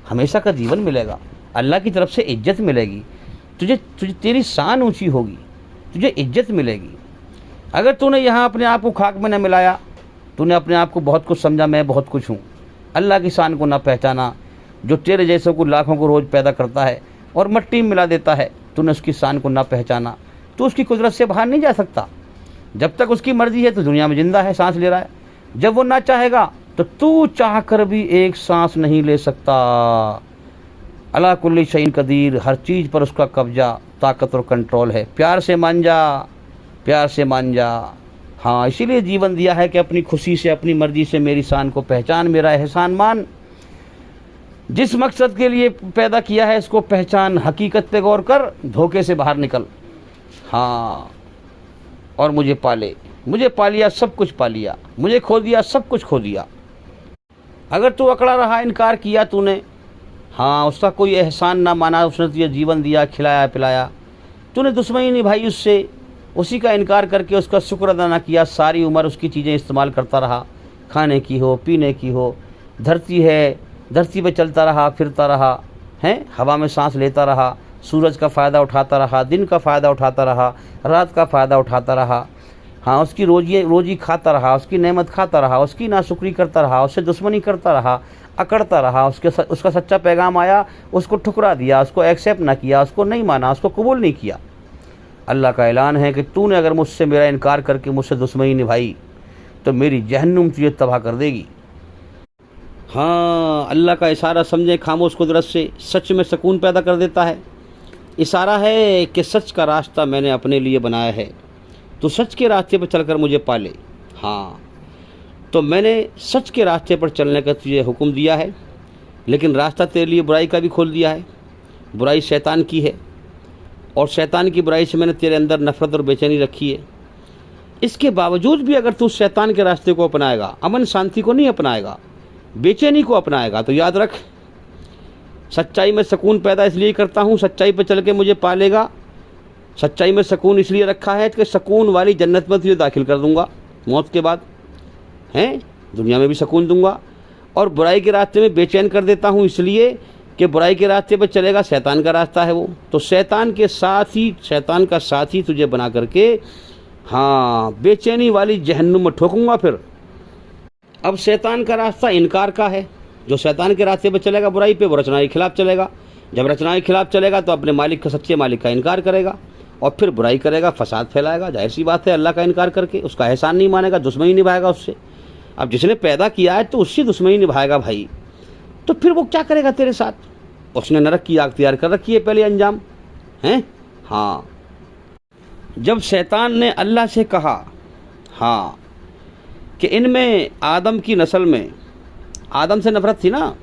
हमेशा का जीवन मिलेगा, अल्लाह की तरफ से इज्जत मिलेगी तुझे, तेरी शान ऊंची होगी, तुझे इज्जत मिलेगी। अगर तूने यहाँ अपने आप को खाक में न मिलाया, तूने अपने आप को बहुत कुछ समझा, मैं बहुत कुछ हूँ, अल्लाह की शान को ना पहचाना, जो तेरे जैसों को लाखों को रोज़ पैदा करता है और मट्टी में मिला देता है, तूने उसकी शान को ना पहचाना, तो उसकी कुदरत से बाहर नहीं जा सकता। जब तक उसकी मर्ज़ी है तो दुनिया में ज़िंदा है, सांस ले रहा है। जब वो ना चाहेगा तो तू चाह कर भी एक सांस नहीं ले सकता। अला कुल्ली शैइन कदीर, हर चीज़ पर उसका कब्जा, ताकत और कंट्रोल है। प्यार से मान जा, प्यार से मान जा। हाँ, इसीलिए जीवन दिया है कि अपनी खुशी से, अपनी मर्ज़ी से मेरी शान को पहचान, मेरा एहसान मान। जिस मकसद के लिए पैदा किया है इसको पहचान, हकीकत पे गौर कर, धोखे से बाहर निकल। हाँ, और मुझे पाले, मुझे पा लिया, सब कुछ पा लिया, मुझे खो दिया, सब कुछ खो दिया। अगर तू अकड़ा रहा, इनकार किया तूने, हाँ, उसका कोई एहसान ना माना, उसने तुझे जीवन दिया, खिलाया पिलाया, तूने दुश्मनी निभाई उससे, उसी का इनकार करके उसका शुक्र अदा ना किया, सारी उम्र उसकी चीज़ें इस्तेमाल करता रहा, खाने की हो, पीने की हो, धरती है, धरती पे चलता रहा, फिरता रहा, हैं, हवा में सांस लेता रहा, सूरज का फ़ायदा उठाता रहा, दिन का फ़ायदा उठाता रहा, रात का फ़ायदा उठाता रहा। हाँ, उसकी रोजी खाता रहा, उसकी नेमत खाता रहा, उसकी नाशुक्री करता रहा, उससे दुश्मनी करता रहा, अकड़ता रहा। उसका सच्चा पैगाम आया, उसको ठुकरा दिया, उसको एक्सेप्ट ना किया, उसको नहीं माना, उसको कबूल नहीं किया। अल्लाह का ऐलान है कि तूने अगर मुझसे मेरा इनकार करके मुझसे दुश्मनी निभाई तो मेरी जहन्नुम तुझे तबाह कर देगी। हाँ, अल्लाह का इशारा समझे खामोश कुदरत से सच में सुकून पैदा कर देता है। इशारा है कि सच का रास्ता मैंने अपने लिए बनाया है, तो सच के रास्ते पर चलकर मुझे पाले। हाँ, तो मैंने सच के रास्ते पर चलने का तुझे हुक्म दिया है, लेकिन रास्ता तेरे लिए बुराई का भी खोल दिया है। बुराई शैतान की है, और शैतान की बुराई से मैंने तेरे अंदर नफ़रत और बेचैनी रखी है। इसके बावजूद भी अगर तू शैतान के रास्ते को अपनाएगा, अमन शांति को नहीं अपनाएगा, बेचैनी को अपनाएगा, तो याद रख, सच्चाई में सुकून पैदा इसलिए करता हूँ, सच्चाई पर चल के मुझे पालेगा। सच्चाई में सुकून इसलिए रखा है कि सुकून वाली जन्नत में तुझे दाखिल कर दूंगा मौत के बाद, हैं, दुनिया में भी सुकून दूंगा, और बुराई के रास्ते में बेचैन कर देता हूँ, इसलिए कि बुराई के रास्ते पर चलेगा, शैतान का रास्ता है वो, तो शैतान का साथी तुझे बना करके हाँ बेचैनी वाली जहन्नुम में ठोकूंगा। फिर अब शैतान का रास्ता इनकार का है, जो शैतान के रास्ते पर चलेगा बुराई पे, वो रचना के खिलाफ चलेगा। जब रचना के खिलाफ चलेगा तो अपने मालिक का, सच्चे मालिक का इनकार करेगा और फिर बुराई करेगा, फसाद फैलाएगा। जाहिर सी बात है, अल्लाह का इनकार करके उसका एहसान नहीं मानेगा, दुश्मनी निभाएगा उससे। अब जिसने पैदा किया है तो उससे दुश्मनी निभाएगा भाई, तो फिर वो क्या करेगा तेरे साथ? उसने नरक की आग तैयार कर रखी है पहले, अंजाम हैं। हाँ, जब शैतान ने अल्लाह से कहा हाँ कि इनमें आदम की नस्ल में, आदम से नफरत थी ना,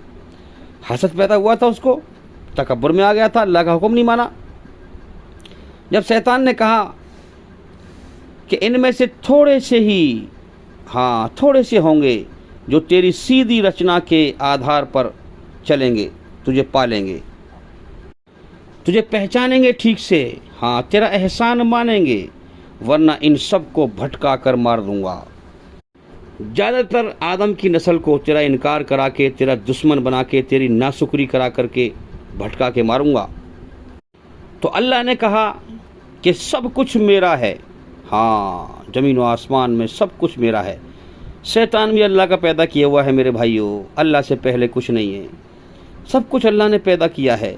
हसद पैदा हुआ था उसको, तकब्बुर में आ गया था, अल्लाह का हुक्म नहीं माना। जब शैतान ने कहा कि इनमें से थोड़े से ही, हाँ थोड़े से होंगे जो तेरी सीधी रचना के आधार पर चलेंगे, तुझे पालेंगे, तुझे पहचानेंगे ठीक से, हाँ तेरा एहसान मानेंगे, वरना इन सब को भटका कर मार दूंगा। ज़्यादातर आदम की नस्ल को तेरा इनकार करा के, तेरा दुश्मन बना के, तेरी नाशुक्री करा करके भटका के मारूंगा। तो अल्लाह ने कहा कि सब कुछ मेरा है, हाँ ज़मीन व आसमान में सब कुछ मेरा है। शैतान भी अल्लाह का पैदा किया हुआ है मेरे भाइयों, अल्लाह से पहले कुछ नहीं है, सब कुछ अल्लाह ने पैदा किया है।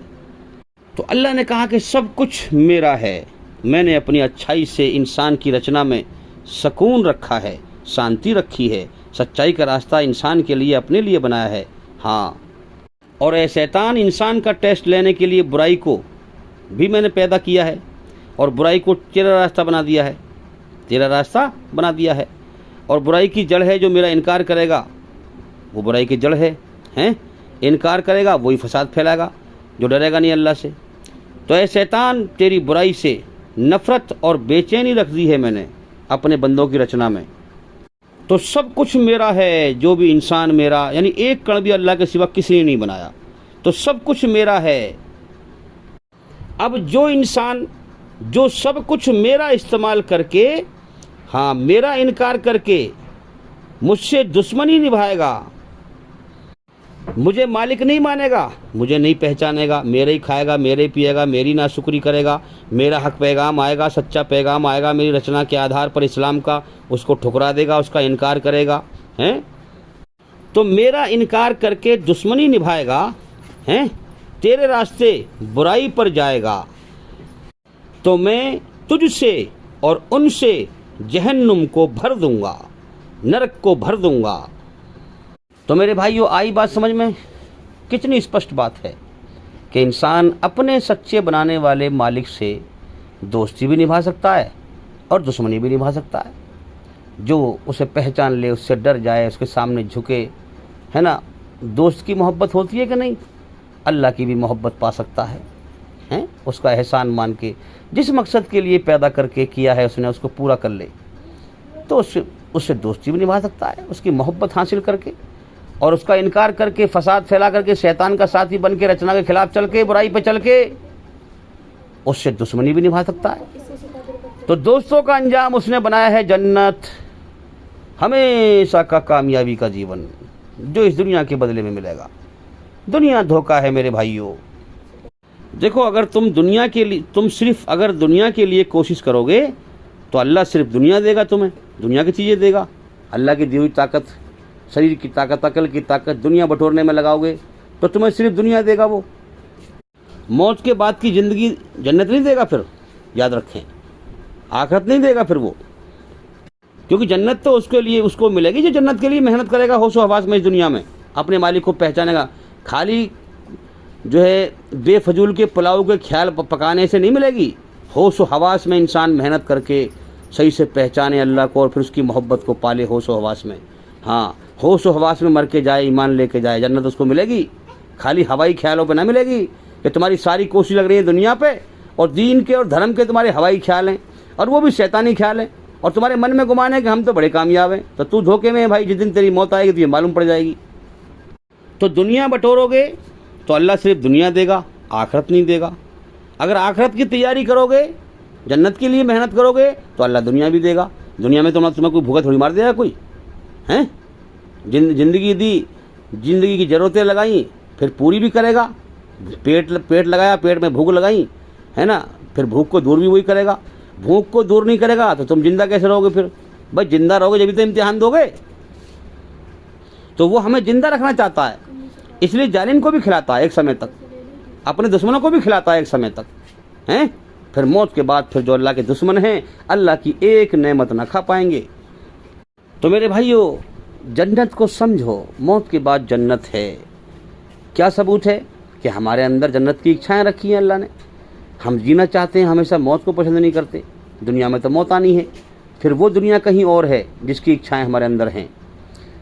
तो अल्लाह ने कहा कि सब कुछ मेरा है, मैंने अपनी अच्छाई से इंसान की रचना में सुकून रखा है, शांति रखी है, सच्चाई का रास्ता इंसान के लिए, अपने लिए बनाया है। हाँ, और ऐ शैतान, इंसान का टेस्ट लेने के लिए बुराई को भी मैंने पैदा किया है और बुराई को तेरा रास्ता बना दिया है, तेरा रास्ता बना दिया है। और बुराई की जड़ है जो मेरा इनकार करेगा, वो बुराई की जड़ है, हैं? इनकार करेगा वही फसाद फैलाएगा, जो डरेगा नहीं अल्लाह से। तो ऐ शैतान, तेरी बुराई से नफ़रत और बेचैनी रख दी है मैंने अपने बंदों की रचना में। तो सब कुछ मेरा है, जो भी इंसान मेरा, यानी एक कण भी अल्लाह के सिवा किसी ने नहीं बनाया, तो सब कुछ मेरा है। अब जो इंसान जो सब कुछ मेरा इस्तेमाल करके, हाँ मेरा इनकार करके मुझसे दुश्मनी निभाएगा, मुझे मालिक नहीं मानेगा, मुझे नहीं पहचानेगा, मेरे ही खाएगा, मेरे ही पिएगा, मेरी नाशुक्री करेगा, मेरा हक पैगाम आएगा, सच्चा पैगाम आएगा मेरी रचना के आधार पर इस्लाम का, उसको ठुकरा देगा, उसका इनकार करेगा, हैं? तो मेरा इनकार करके दुश्मनी निभाएगा, हैं? तेरे रास्ते बुराई पर जाएगा, तो मैं तुझसे और उनसे जहन्नुम को भर दूंगा, नरक को भर दूंगा। तो मेरे भाइयों, आई बात समझ में? कितनी स्पष्ट बात है कि इंसान अपने सच्चे बनाने वाले मालिक से दोस्ती भी निभा सकता है और दुश्मनी भी निभा सकता है। जो उसे पहचान ले, उससे डर जाए, उसके सामने झुके, है ना, दोस्त की मोहब्बत होती है कि नहीं? अल्लाह की भी मोहब्बत पा सकता है, हैं? उसका एहसान मान के, जिस मकसद के लिए पैदा करके किया है उसने, उसको पूरा कर ले, तो उससे दोस्ती भी निभा सकता है, उसकी मोहब्बत हासिल करके। और उसका इनकार करके, फसाद फैला करके, शैतान का साथी बन के, रचना के खिलाफ चल के, बुराई पे चल के, उससे दुश्मनी भी निभा सकता है। तो दोस्तों का अंजाम उसने बनाया है जन्नत, हमेशा का कामयाबी का जीवन, जो इस दुनिया के बदले में मिलेगा। दुनिया धोखा है मेरे भाइयों। देखो, अगर तुम सिर्फ अगर दुनिया के लिए कोशिश करोगे तो अल्लाह सिर्फ दुनिया देगा, तुम्हें दुनिया की चीज़ें देगा। अल्लाह की दी हुई ताकत, शरीर की ताकत, अकल की ताकत दुनिया बटोरने में लगाओगे तो तुम्हें सिर्फ दुनिया देगा वो। मौत के बाद की ज़िंदगी जन्नत नहीं देगा, फिर याद रखें, आखिरत नहीं देगा फिर वो, क्योंकि जन्नत तो उसके लिए उसको मिलेगी जो जन्नत के लिए मेहनत करेगा होशो हवास में, इस दुनिया में अपने मालिक को पहचानेगा। खाली जो है बेफजूल के पुलाव के ख्याल पकाने से नहीं मिलेगी, होशो हवास में इंसान मेहनत करके सही से पहचाने अल्लाह को और फिर उसकी मोहब्बत को पाले होशो हवास में। हाँ, होशो हवास में मर के जाए, ईमान लेके जाए, जन्नत उसको मिलेगी। खाली हवाई ख्यालों पे ना मिलेगी कि तुम्हारी सारी कोशिश लग रही है दुनिया पे और दीन के और धर्म के तुम्हारे हवाई ख्याल हैं, और वो भी शैतानी ख्याल हैं, और तुम्हारे मन में गुमान है कि हम तो बड़े कामयाब हैं। तो तू धोखे में है भाई, जिस दिन तेरी मौत आएगी तो ये मालूम पड़ जाएगी। तो दुनिया बटोरोगे तो अल्लाह सिर्फ दुनिया देगा, आखिरत नहीं देगा। अगर आखिरत की तैयारी करोगे, जन्नत के लिए मेहनत करोगे, तो अल्लाह दुनिया भी देगा। दुनिया में तुम्हें कोई भूखा थोड़ी मार देगा कोई, हैं? ज़िंदगी दी, ज़िंदगी की ज़रूरतें लगाई, फिर पूरी भी करेगा। पेट लगाया, पेट में भूख लगाई, है ना, फिर भूख को दूर भी वही करेगा। भूख को दूर नहीं करेगा तो तुम जिंदा कैसे रहोगे फिर? भाई जिंदा रहोगे जब भी तो इम्तिहान दोगे। तो वो हमें जिंदा रखना चाहता है, इसलिए जालिम को भी खिलाता है एक समय तक, अपने दुश्मनों को भी खिलाता है एक समय तक, हैं? फिर मौत के बाद फिर जो अल्लाह के दुश्मन हैं, अल्लाह की एक नेमत ना खा पाएंगे। तो मेरे भाइयों, जन्नत को समझो, मौत के बाद जन्नत है। क्या सबूत है? कि हमारे अंदर जन्नत की इच्छाएं रखी हैं अल्लाह ने। हम जीना चाहते हैं, हमेशा मौत को पसंद नहीं करते। दुनिया में तो मौत आनी है, फिर वो दुनिया कहीं और है जिसकी इच्छाएं हमारे अंदर हैं।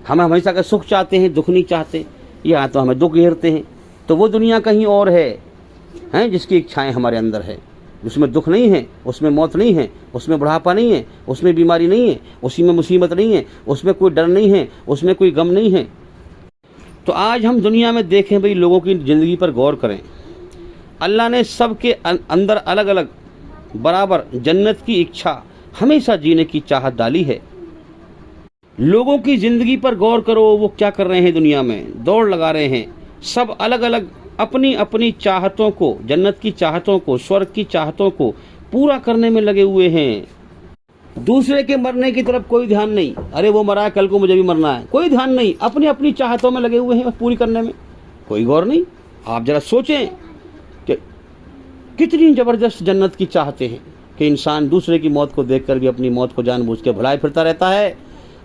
हम हमेशा का सुख चाहते हैं, दुख नहीं चाहते, या तो हमें दुख घेरते हैं, तो वो दुनिया कहीं और है जिसकी इच्छाएं हमारे अंदर है, जिसमें दुख नहीं है, उसमें मौत नहीं है, उसमें बुढ़ापा नहीं है, उसमें बीमारी नहीं है, उसी में मुसीबत नहीं है, उसमें कोई डर नहीं है, उसमें कोई गम नहीं है। तो आज हम दुनिया में देखें भाई, लोगों की ज़िंदगी पर गौर करें। अल्लाह ने सबके अंदर अलग अलग बराबर जन्नत की इच्छा, हमेशा जीने की चाहत डाली है। लोगों की ज़िंदगी पर गौर करो, वो क्या कर रहे हैं दुनिया में, दौड़ लगा रहे हैं। सब अलग अलग अपनी अपनी चाहतों को, जन्नत की चाहतों को, स्वर्ग की चाहतों को पूरा करने में लगे हुए हैं। दूसरे के मरने की तरफ कोई ध्यान नहीं, अरे वो मरा है कल को मुझे भी मरना है, कोई ध्यान नहीं, अपनी अपनी चाहतों में लगे हुए हैं, पूरी करने में कोई गौर नहीं। आप जरा सोचें कि कितनी ज़बरदस्त जन्नत की चाहते हैं कि इंसान दूसरे की मौत को देखकर भी अपनी मौत को जानबूझ के भुलाए फिरता रहता है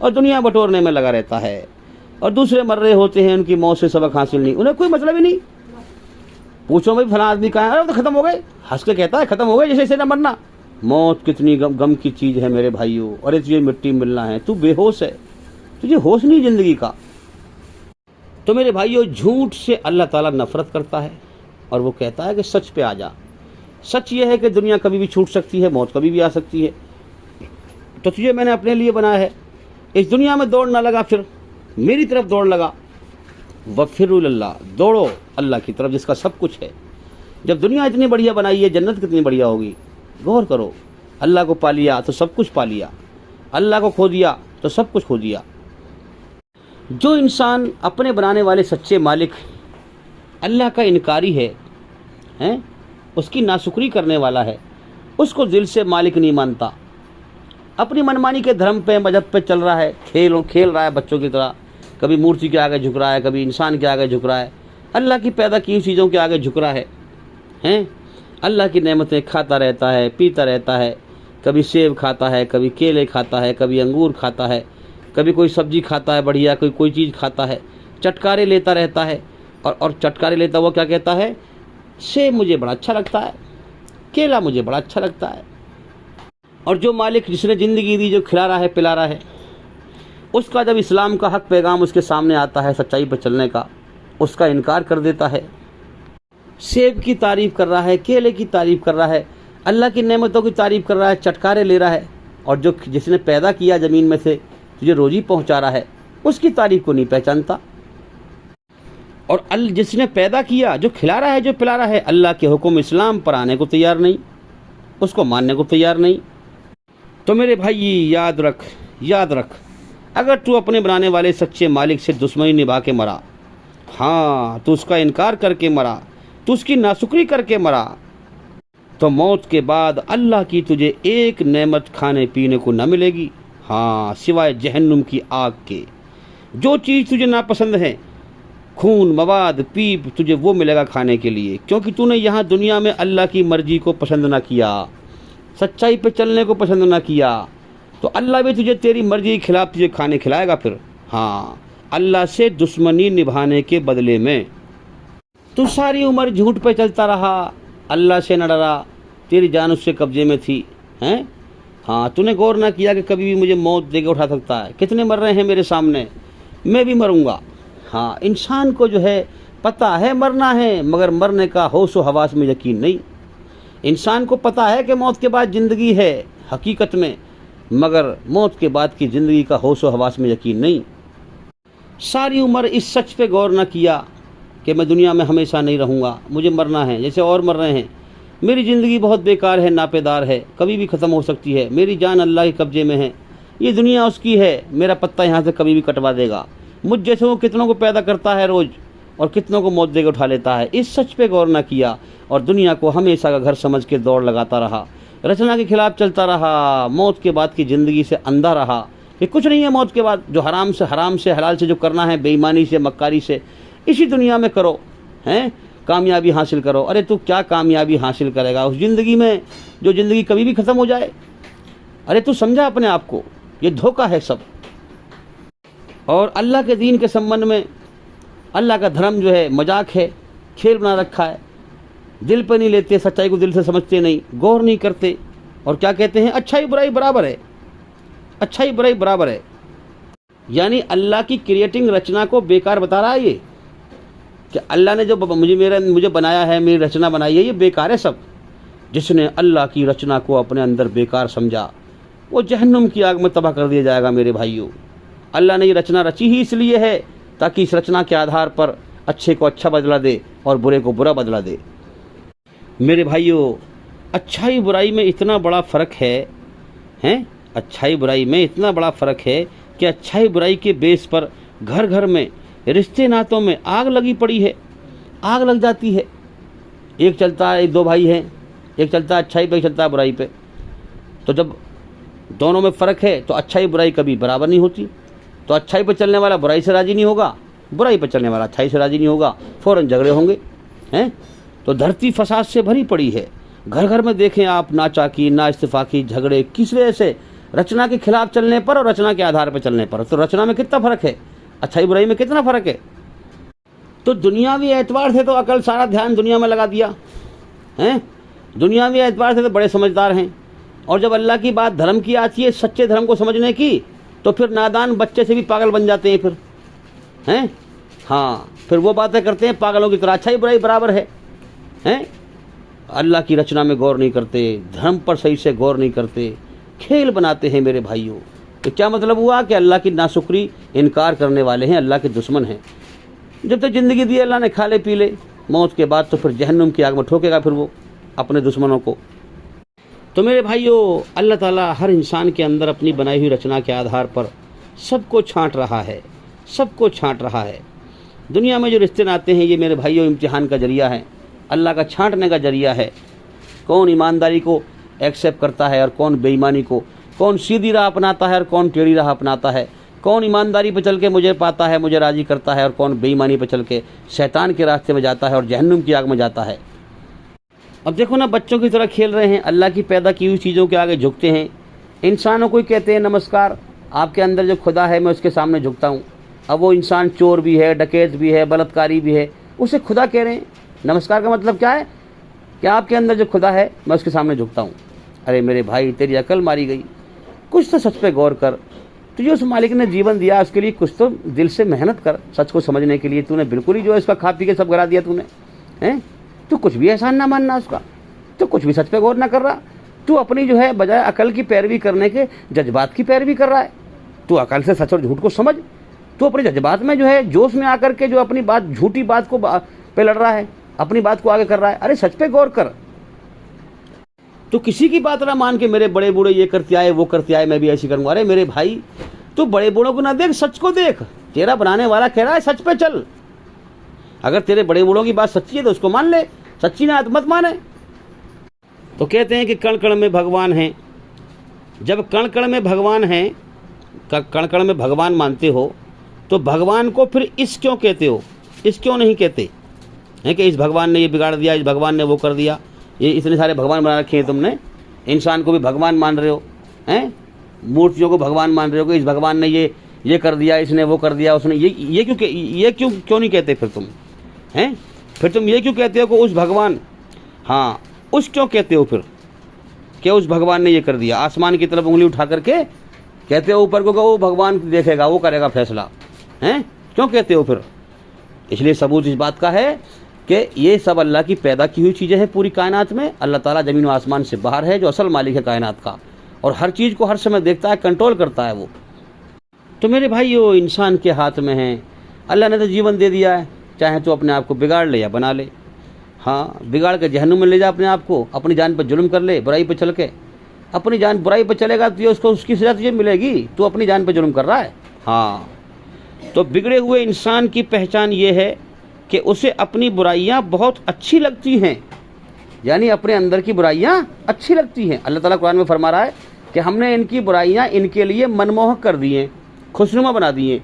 और दुनिया बटोरने में लगा रहता है। और दूसरे मर रहे होते हैं, उनकी मौत से सबक हासिल नहीं, उन्हें कोई मतलब ही नहीं। पूछो भाई फला आदमी कहाँ है, तो खत्म हो गए, हंस के कहता है खत्म हो गए, जैसे इसे न मरना। मौत कितनी गम की चीज़ है मेरे भाइयों। अरे तुझे मिट्टी मिलना है, तू बेहोश है, तुझे होश नहीं ज़िंदगी का। तो मेरे भाइयों, झूठ से अल्लाह ताला नफरत करता है और वो कहता है कि सच पे आ जा। सच ये है कि दुनिया कभी भी छूट सकती है, मौत कभी भी आ सकती है। तो तुझे मैंने अपने लिए बनाया है, इस दुनिया में दौड़ ना लगा, फिर मेरी तरफ दौड़ लगा। वफ़िरुल्लाह, दौड़ो अल्लाह की तरफ जिसका सब कुछ है। जब दुनिया इतनी बढ़िया बनाई है, जन्नत कितनी बढ़िया होगी। गौर करो, अल्लाह को पा लिया तो सब कुछ पा लिया, अल्लाह को खो दिया तो सब कुछ खो दिया। जो इंसान अपने बनाने वाले सच्चे मालिक अल्लाह का इनकारी है, उसकी नाशुक्री करने वाला है, उसको दिल से मालिक नहीं मानता, अपनी मनमानी के धर्म पे, मजहब पे चल रहा है, खेल रहा है बच्चों की तरह, कभी मूर्ति के आगे झुक रहा है, कभी इंसान के आगे झुक रहा है, अल्लाह की पैदा की चीज़ों के आगे झुक रहा है। अल्लाह की नेमतें खाता रहता है, पीता रहता है, कभी सेब खाता है, कभी केले खाता है, कभी अंगूर खाता है, कभी कोई सब्जी खाता है बढ़िया, कोई चीज़ खाता है, चटकारे लेता रहता है। और चटकारे लेता हुआ क्या कहता है, सेब मुझे बड़ा अच्छा लगता है, केला मुझे बड़ा अच्छा लगता है। और जो मालिक जिसने ज़िंदगी दी, जो खिला रहा है पिला रहा है, उसका जब इस्लाम का हक पैगाम उसके सामने आता है, सच्चाई पर चलने का, उसका इनकार कर देता है। सेब की तारीफ़ कर रहा है, केले की तारीफ़ कर रहा है, अल्लाह की नेमतों की तारीफ़ कर रहा है, चटकारे ले रहा है। और जो जिसने पैदा किया ज़मीन में से, तुझे रोज़ी पहुंचा रहा है, उसकी तारीफ़ को नहीं पहचानता। और जिसने पैदा किया, जो खिला रहा है, जो पिला रहा है, अल्लाह के हुक्म इस्लाम पर आने को तैयार नहीं, उसको मानने को तैयार नहीं। तो मेरे भाई याद रख, अगर तू अपने बनाने वाले सच्चे मालिक से दुश्मनी निभा के मरा, हाँ, तू उसका इनकार करके मरा, तू उसकी नाशुक्री करके मरा, तो मौत के बाद अल्लाह की तुझे एक नेमत खाने पीने को न मिलेगी, हाँ, सिवाय जहन्नुम की आग के। जो चीज़ तुझे नापसंद है, खून, मवाद, पीप, तुझे वो मिलेगा खाने के लिए, क्योंकि तूने यहाँ दुनिया में अल्लाह की मर्जी को पसंद ना किया, सच्चाई पे चलने को पसंद ना किया, तो अल्लाह भी तुझे तेरी मर्जी के खिलाफ तुझे खाने खिलाएगा फिर, हाँ, अल्लाह से दुश्मनी निभाने के बदले में। तू सारी उम्र झूठ पे चलता रहा, अल्लाह से न डरा, तेरी जान उससे कब्जे में थी, हैं? हाँ, तूने गौर ना किया कि कभी भी मुझे मौत देके उठा सकता है। कितने मर रहे हैं मेरे सामने, मैं भी मरूंगा। हाँ, इंसान को जो है पता है मरना है, मगर मरने का होश व हवास में यकीन नहीं। इंसान को पता है कि मौत के बाद ज़िंदगी है हकीकत में, मगर मौत के बाद की ज़िंदगी का होश व हवास में यकीन नहीं। सारी उम्र इस सच पे गौर ना किया कि मैं दुनिया में हमेशा नहीं रहूँगा, मुझे मरना है, जैसे और मर रहे हैं। मेरी ज़िंदगी बहुत बेकार है, नापेदार है, कभी भी ख़त्म हो सकती है, मेरी जान अल्लाह के कब्ज़े में है, ये दुनिया उसकी है, मेरा पत्ता यहाँ से कभी भी कटवा देगा, मुझ जैसे वो कितनों को पैदा करता है रोज़ और कितनों को मौत देकर उठा लेता है। इस सच पे गौर न किया और दुनिया को हमेशा का घर समझ के दौड़ लगाता रहा, रचना के खिलाफ चलता रहा, मौत के बाद की ज़िंदगी से अंधा रहा कि कुछ नहीं है मौत के बाद। जो हराम से हलाल से जो करना है, बेईमानी से मक्कारी से, इसी दुनिया में करो, हैं, कामयाबी हासिल करो। अरे तू क्या कामयाबी हासिल करेगा उस ज़िंदगी में जो ज़िंदगी कभी भी ख़त्म हो जाए? अरे तू समझा अपने आप को, ये धोखा है सब। और अल्लाह के दीन के संबंध में अल्लाह का धर्म जो है मजाक है, खेल बना रखा है। दिल पर नहीं लेते, सच्चाई को दिल से समझते नहीं, गौर नहीं करते और क्या कहते हैं, अच्छाई बुराई बराबर है, अच्छाई बुराई बराबर है। यानी अल्लाह की क्रिएटिंग रचना को बेकार बता रहा है ये कि अल्लाह ने जो मुझे बनाया है, मेरी रचना बनाई है, ये बेकार है सब। जिसने अल्लाह की रचना को अपने अंदर बेकार समझा वो जहन्नुम की आग में तबाह कर दिया जाएगा। मेरे भाइयों, अल्लाह ने ये रचना रची ही इसलिए है ताकि इस रचना के आधार पर अच्छे को अच्छा बदला दे और बुरे को बुरा बदला दे। मेरे भाइयों, अच्छाई बुराई में इतना बड़ा फ़र्क है, हैं, अच्छाई बुराई में इतना बड़ा फ़र्क है कि अच्छाई बुराई के बेस पर घर घर में, रिश्ते नातों में आग लगी पड़ी है, आग लग जाती है। एक चलता है, दो भाई हैं, एक चलता है अच्छाई पे, एक चलता है बुराई पे। तो जब दोनों में फ़र्क है तो अच्छाई बुराई कभी बराबर नहीं होती। तो अच्छाई पे चलने वाला बुराई से राज़ी नहीं होगा, बुराई पे चलने वाला अच्छाई से राज़ी नहीं होगा, फ़ौरन झगड़े होंगे, हैं। तो धरती फसाद से भरी पड़ी है। घर घर में देखें आप, नाचाकी, ना इस्तिफाकी, झगड़े, किस वजह से? रचना के खिलाफ चलने पर और रचना के आधार पर चलने पर। तो रचना में कितना फ़र्क है, अच्छाई बुराई में कितना फ़र्क है। तो दुनियावी एतबार से तो अकल सारा ध्यान दुनिया में लगा दिया, हैं, दुनियावी एतबार से तो बड़े समझदार हैं। और जब अल्लाह की बात धर्म की आती है, सच्चे धर्म को समझने की, तो फिर नादान बच्चे से भी पागल बन जाते हैं फिर, हैं। हाँ, फिर वो बातें करते हैं पागलों की तरह, अच्छाई बुराई बराबर है, हैं। अल्लाह की रचना में गौर नहीं करते, धर्म पर सही से गौर नहीं करते, खेल बनाते हैं मेरे भाइयों। तो क्या मतलब हुआ कि अल्लाह की नाशुक्री, इनकार करने वाले हैं, अल्लाह के दुश्मन हैं। जब तक ज़िंदगी दी अल्लाह ने, खा ले पी ले, मौत के बाद तो फिर जहन्नुम की आग में ठोकेगा फिर वो अपने दुश्मनों को। तो मेरे भाइयों, अल्लाह ताला हर इंसान के अंदर अपनी बनाई हुई रचना के आधार पर सबको छांट रहा है, सबको छांट रहा है। दुनिया में जो रिश्ते नाते हैं, ये मेरे भाइयों इम्तिहान का जरिया है, अल्लाह का छांटने का जरिया है। कौन ईमानदारी को एक्सेप्ट करता है और कौन बेईमानी को, कौन सीधी राह अपनाता है और कौन टेढ़ी राह अपनाता है, कौन ईमानदारी पर चल के मुझे पाता है, मुझे राज़ी करता है, और कौन बेईमानी पर चल के शैतान के रास्ते में जाता है और जहन्नुम की आग में जाता है। अब देखो ना, बच्चों की तरह खेल रहे हैं, अल्लाह की पैदा की हुई चीज़ों के आगे झुकते हैं। इंसानों को ही कहते हैं नमस्कार, आपके अंदर जो खुदा है मैं उसके सामने झुकता हूँ। अब वो इंसान चोर भी है, डकैत भी है, बलात्कारी भी है, उसे खुदा कह रहे हैं। नमस्कार का मतलब क्या है कि आपके अंदर जो खुदा है मैं उसके सामने झुकता हूँ। अरे मेरे भाई, तेरी अकल मारी गई, कुछ तो सच पे गौर कर। तुझे उस मालिक ने जीवन दिया, उसके लिए कुछ तो दिल से मेहनत कर सच को समझने के लिए। तूने बिल्कुल ही जो है इसका खा पी के सब गिरा दिया तूने, हैं। तू कुछ भी एहसान ना मानना उसका, तो कुछ भी सच पे गौर ना कर रहा। तू अपनी जो है बजाय अकल की पैरवी करने के जज्बात की पैरवी कर रहा है। तू अकल से सच और झूठ को समझ। तू अपने जज्बात में जो है जोश में आकर के जो अपनी बात, झूठी बात को पे लड़ रहा है, अपनी बात को आगे कर रहा है। अरे सच पे गौर कर। तू किसी की बात ना मान के मेरे बड़े बूढ़े ये करते आए, वो करते आए, मैं भी ऐसी करूँगा। अरे मेरे भाई, तू बड़े बूढ़ों को ना देख, सच को देख। तेरा बनाने वाला कह रहा है सच पे चल। अगर तेरे बड़े बूढ़ों की बात सच्ची है तो उसको मान ले, सच्ची ना मत माने। तो कहते हैं कि कण कण में भगवान हैं। जब कण कण में भगवान हैं, कण कण में भगवान मानते हो, तो भगवान को फिर इस क्यों कहते हो? इस क्यों नहीं कहते हैं कि इस भगवान ने ये बिगाड़ दिया, इस भगवान ने वो कर दिया। ये इतने सारे भगवान बना रखे हैं तुमने, इंसान को भी भगवान मान रहे हो, हैं, मूर्तियों को भगवान मान रहे हो कि इस भगवान ने ये कर दिया, इसने वो कर दिया, उसने ये क्यों नहीं कहते फिर तुम, हैं? फिर तुम ये क्यों कहते हो कि उस भगवान, हाँ उस क्यों कहते हो फिर कि उस भगवान ने ये कर दिया? आसमान की तरफ उंगली उठा करके कहते हो ऊपर को कि वो भगवान देखेगा, वो करेगा फैसला, हैं? क्यों कहते हो फिर? इसलिए सबूत इस बात का है कि ये सब अल्लाह की पैदा की हुई चीज़ें हैं पूरी कायनात में। अल्लाह ताला ज़मीन व आसमान से बाहर है, जो असल मालिक है कायनात का, और हर चीज़ को हर समय देखता है, कंट्रोल करता है वो। तो मेरे भाइयों, इंसान के हाथ में है। अल्लाह ने तो जीवन दे दिया है, चाहे तो अपने आप को बिगाड़ ले या बना ले। हाँ, बिगाड़ के जहन्नुम में ले जा अपने आप को, अपनी जान पर जुल्म कर ले, बुराई पर चल के। अपनी जान बुराई पर चलेगा तो उसको उसकी सजा तुझे मिलेगी। तू अपनी जान पर जुल्म कर रहा है। हाँ, तो बिगड़े हुए इंसान की पहचान ये है कि उसे अपनी बुराइयां बहुत अच्छी लगती हैं, यानी अपने अंदर की बुराइयां अच्छी लगती हैं। अल्लाह ताला कुरान में फरमा रहा है कि हमने इनकी बुराइयां इनके लिए मनमोहक कर दी हैं, खुशनुमा बना दी हैं,